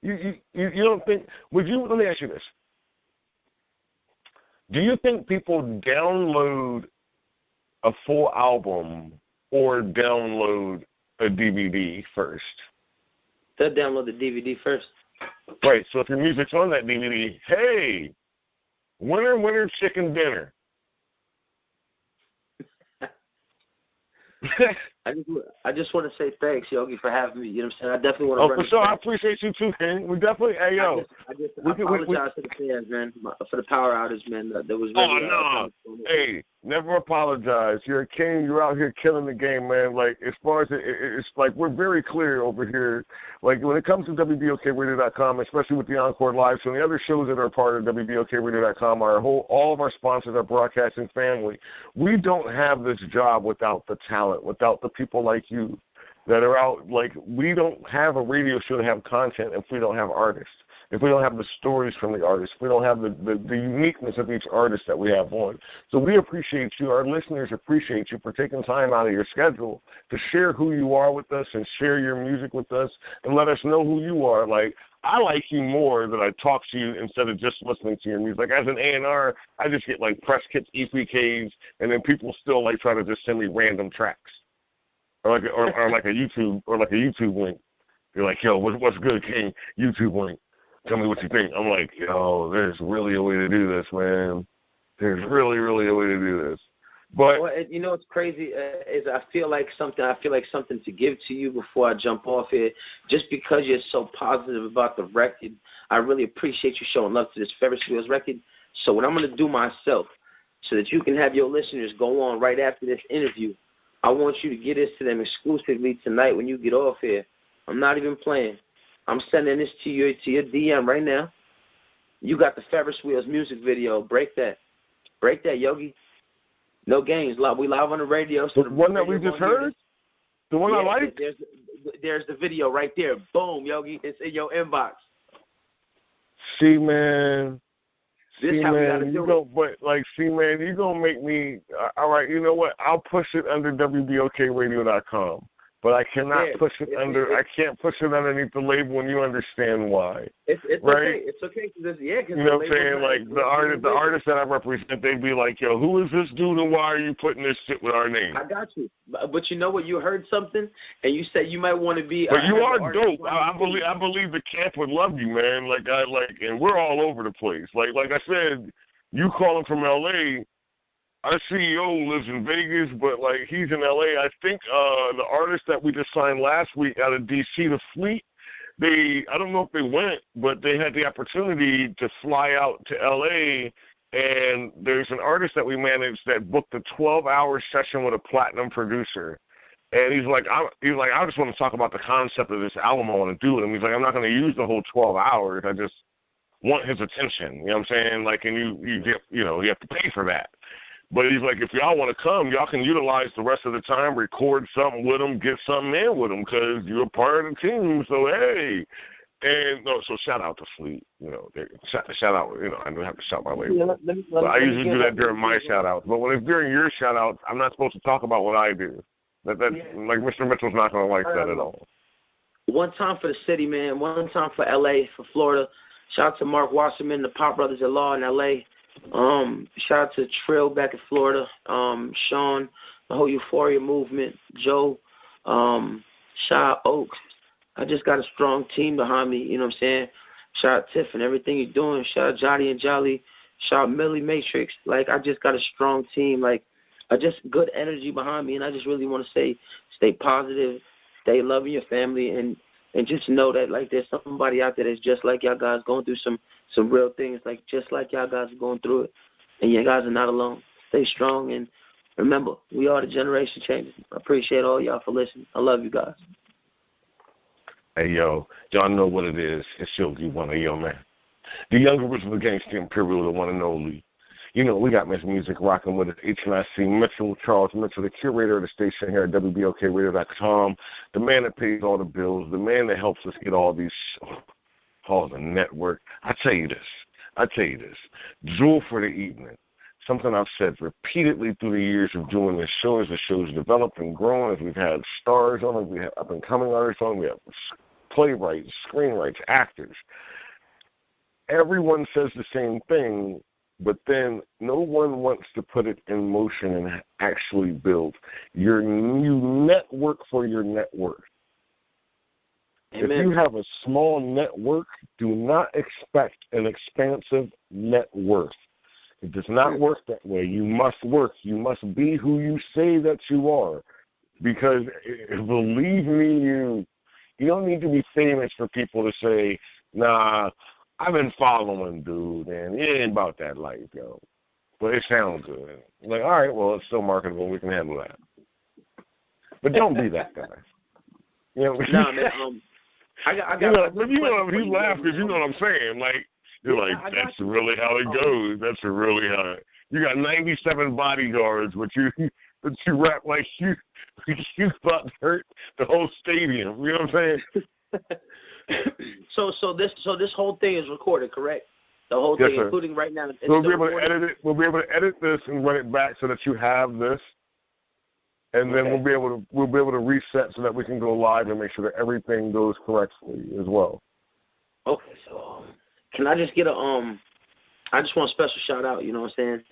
You don't think? Let me ask you this: do you think people download a full album or download a DVD first? They'll download the DVD first. Right. So if your music's on that DVD, hey, winner, chicken dinner. I just want to say thanks, Yogi, for having me. You know what I'm saying? I definitely want to. For sure. I appreciate you too, King. We definitely. Hey, yo. I apologize to the fans, man, for the power outage, man. That was really. Oh no. Hey, never apologize. You're a king. You're out here killing the game, man. Like as far as it's like we're very clear over here. Like when it comes to WBOKRadio.com, especially with the Encore Live, so the other shows that are part of WBOKRadio.com, all of our sponsors, our broadcasting family. We don't have this job without the talent, without the people like you that are out. Like we don't have a radio show to have content if we don't have artists, if we don't have the stories from the artists, if we don't have the uniqueness of each artist that we have on. So we appreciate you. Our listeners appreciate you for taking time out of your schedule to share who you are with us and share your music with us and let us know who you are. Like I like you more that I talk to you instead of just listening to your music. Like as an A&R, I just get like press kits, EPKs, and then people still like try to just send me random tracks. Or like a YouTube link. You're like, yo, what's good, King? YouTube link. Tell me what you think. I'm like, yo, there's really a way to do this, man. There's really, really a way to do this. But you know what's crazy is I feel like something to give to you before I jump off here. Just because you're so positive about the record, I really appreciate you showing love to this Ferris Wheels record. So what I'm gonna do myself, so that you can have your listeners go on right after this interview, I want you to get this to them exclusively tonight when you get off here. I'm not even playing. I'm sending this to your DM right now. You got the Ferris Wheels music video. Break that, Yogi. No games. We live on the radio. So the one that we just heard? The one I like? There's the video right there. Boom, Yogi. It's in your inbox. See, man. This how we gotta do it. But man, you're gonna make me. All right, you know what? I'll push it under WBOKRadio.com. But I cannot push it under. I can't push it underneath the label, and you understand why. It's right? okay. It's okay because you know what I'm saying? Like the artists that I represent, they'd be like, "Yo, who is this dude, and why are you putting this shit with our name?" I got you, but you know what? You heard something, and you said you might want to be. But you are dope. I believe the camp would love you, man. And we're all over the place. Like I said, you calling from L.A. Our CEO lives in Vegas, but, he's in L.A. I think the artist that we just signed last week out of D.C., The Fleet, I don't know if they went, but they had the opportunity to fly out to L.A., and there's an artist that we managed that booked a 12-hour session with a platinum producer. And he's like, I just want to talk about the concept of this album I want to do. And he's like, I'm not going to use the whole 12 hours. I just want his attention. You know what I'm saying? And you have to pay for that. But he's like, if y'all want to come, y'all can utilize the rest of the time, record something with them, get something in with them, because you're a part of the team. So, hey. So shout out to Fleet. Shout out, I don't have to shout my label. I usually do that during my shout-outs. But when it's during your shout-outs, I'm not supposed to talk about what I do. Mr. Mitchell's not going to like that at all. One time for the city, man. One time for L.A., for Florida. Shout out to Mark Wasserman, the Pop Brothers at Law in L.A., shout out to Trill back in Florida, Sean, the whole Euphoria movement, Joe, shout out Oaks. I just got a strong team behind me, you know what I'm saying? Shout out Tiff and everything you're doing. Shout out Johnny and Jolly. Shout out Millie Matrix. I just got a strong team, just good energy behind me, and I just really want to say stay positive, stay loving your family, and just know that there's somebody out there that's just like y'all guys going through some real things, just like y'all guys are going through it, and you guys are not alone. Stay strong, and remember, we are the generation changers. I appreciate all y'all for listening. I love you guys. Hey, yo, y'all know what it is. It's Yogi One, yo, man. The younger original gangster imperial, the one and only. We got Miss Music rocking with us. H&IC Mitchell, Charles Mitchell, the curator of the station here at WBOKRadio.com, the man that pays all the bills, the man that helps us get all these the network. I tell you this. Jewel for the evening. Something I've said repeatedly through the years of doing this show as the show's developed and grown, as we've had stars on it, we have up-and-coming artists on it, we have playwrights, screenwriters, actors. Everyone says the same thing, but then no one wants to put it in motion and actually build. You network for your network. Amen. If you have a small network, do not expect an expansive net worth. It does not work that way. You must work. You must be who you say that you are. Because, believe me, you don't need to be famous for people to say, nah, I've been following, dude, and it ain't about that life, yo. But it sounds good. All right, well, it's still marketable. We can handle that. But don't be that guy. No, man, I got he laughs because you know what I'm saying. That's really how it goes. That's really how it. You got 97 bodyguards, but you rap like you about to hurt the whole stadium. You know what I'm saying? So this whole thing is recorded, correct? The whole thing, sir. Including right now. We'll be able to edit it. We'll be able to edit this and run it back so that you have this, and then we'll be able to reset so that we can go live and make sure that everything goes correctly as well. Okay, so can I just get I just want a special shout out. You know what I'm saying?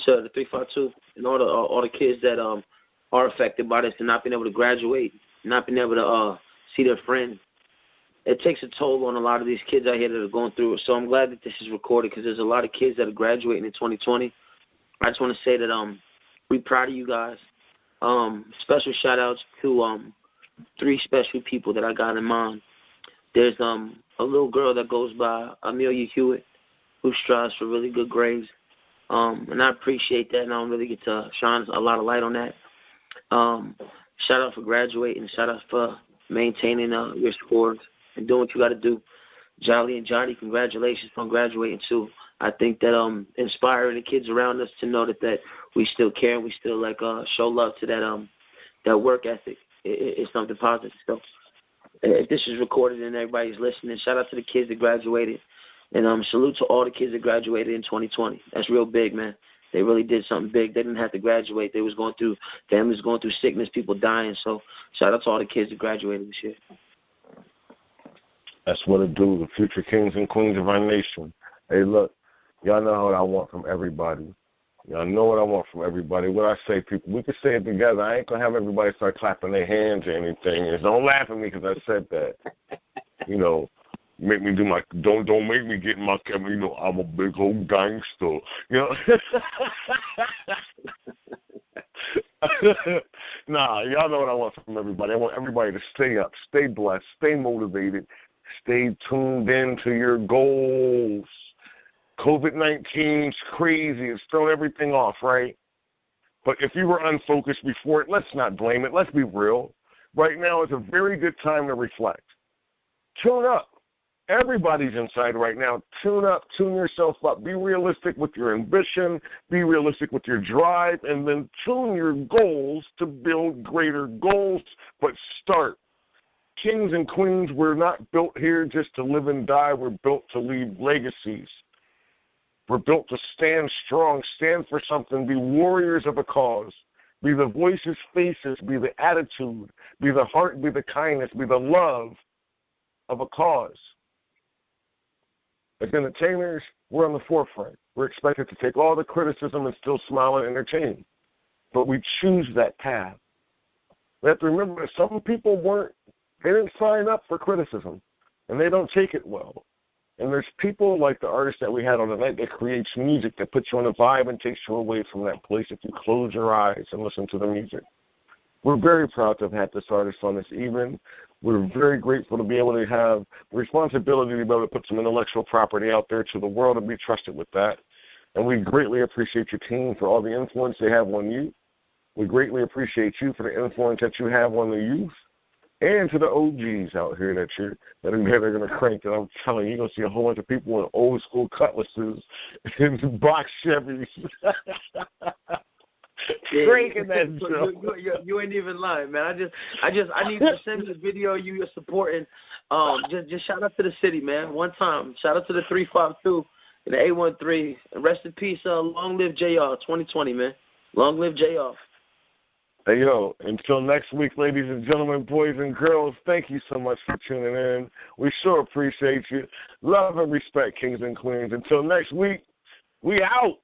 To the 352 and all the kids that are affected by this and not being able to graduate, not being able to see their friends. It takes a toll on a lot of these kids out here that are going through it. So I'm glad that this is recorded because there's a lot of kids that are graduating in 2020. I just want to say that we're proud of you guys. Special shout outs to 3 special people that I got in mind. There's a little girl that goes by Amelia Huete who strives for really good grades. And I appreciate that, and I don't really get to shine a lot of light on that. Shout out for graduating. Shout out for maintaining your scores and doing what you got to do. Jolly and Johnny, congratulations on graduating too. I think that inspiring the kids around us to know that we still care and we still show love to that work ethic is something positive. So if this is recorded and everybody's listening, shout out to the kids that graduated. And salute to all the kids that graduated in 2020. That's real big, man. They really did something big. They didn't have to graduate. They was going through, families going through sickness, people dying. So shout out to all the kids that graduated this year. That's what it do, the future kings and queens of our nation. Hey, look, y'all know what I want from everybody. Y'all know what I want from everybody. What I say, people, we can say it together. I ain't going to have everybody start clapping their hands or anything. And don't laugh at me because I said that. You know, make me do my, don't make me get my camera, you know, I'm a big old gangster. You know? Nah, y'all know what I want from everybody. I want everybody to stay up, stay blessed, stay motivated, stay tuned in to your goals. COVID-19's crazy. It's thrown everything off, right? But if you were unfocused before it, let's not blame it. Let's be real. Right now is a very good time to reflect. Tune up. Everybody's inside right now. Tune up. Tune yourself up. Be realistic with your ambition. Be realistic with your drive. And then tune your goals to build greater goals. But start. Kings and queens, we're not built here just to live and die. We're built to leave legacies. We're built to stand strong, stand for something, be warriors of a cause, be the voices, faces, be the attitude, be the heart, be the kindness, be the love of a cause. As entertainers, we're on the forefront. We're expected to take all the criticism and still smile and entertain. But we choose that path. We have to remember that some people they didn't sign up for criticism, and they don't take it well. And there's people like the artist that we had on the night that creates music that puts you on a vibe and takes you away from that place if you close your eyes and listen to the music. We're very proud to have had this artist on this evening. We're very grateful to be able to have the responsibility to be able to put some intellectual property out there to the world and be trusted with that. And we greatly appreciate your team for all the influence they have on you. We greatly appreciate you for the influence that you have on the youth. And to the OGs out here that are going to crank it. I'm telling you, you're going to see a whole bunch of people in old school cutlasses and box Chevys. Cranking that show. You ain't even lying, man. I need to send you a video of you supporting. Just shout out to the city, man. One time. Shout out to the 352 and the 813. And rest in peace, long live JR 2020, man. Long live JR. Hey, yo, until next week, ladies and gentlemen, boys and girls, thank you so much for tuning in. We sure appreciate you. Love and respect, kings and queens. Until next week, we out.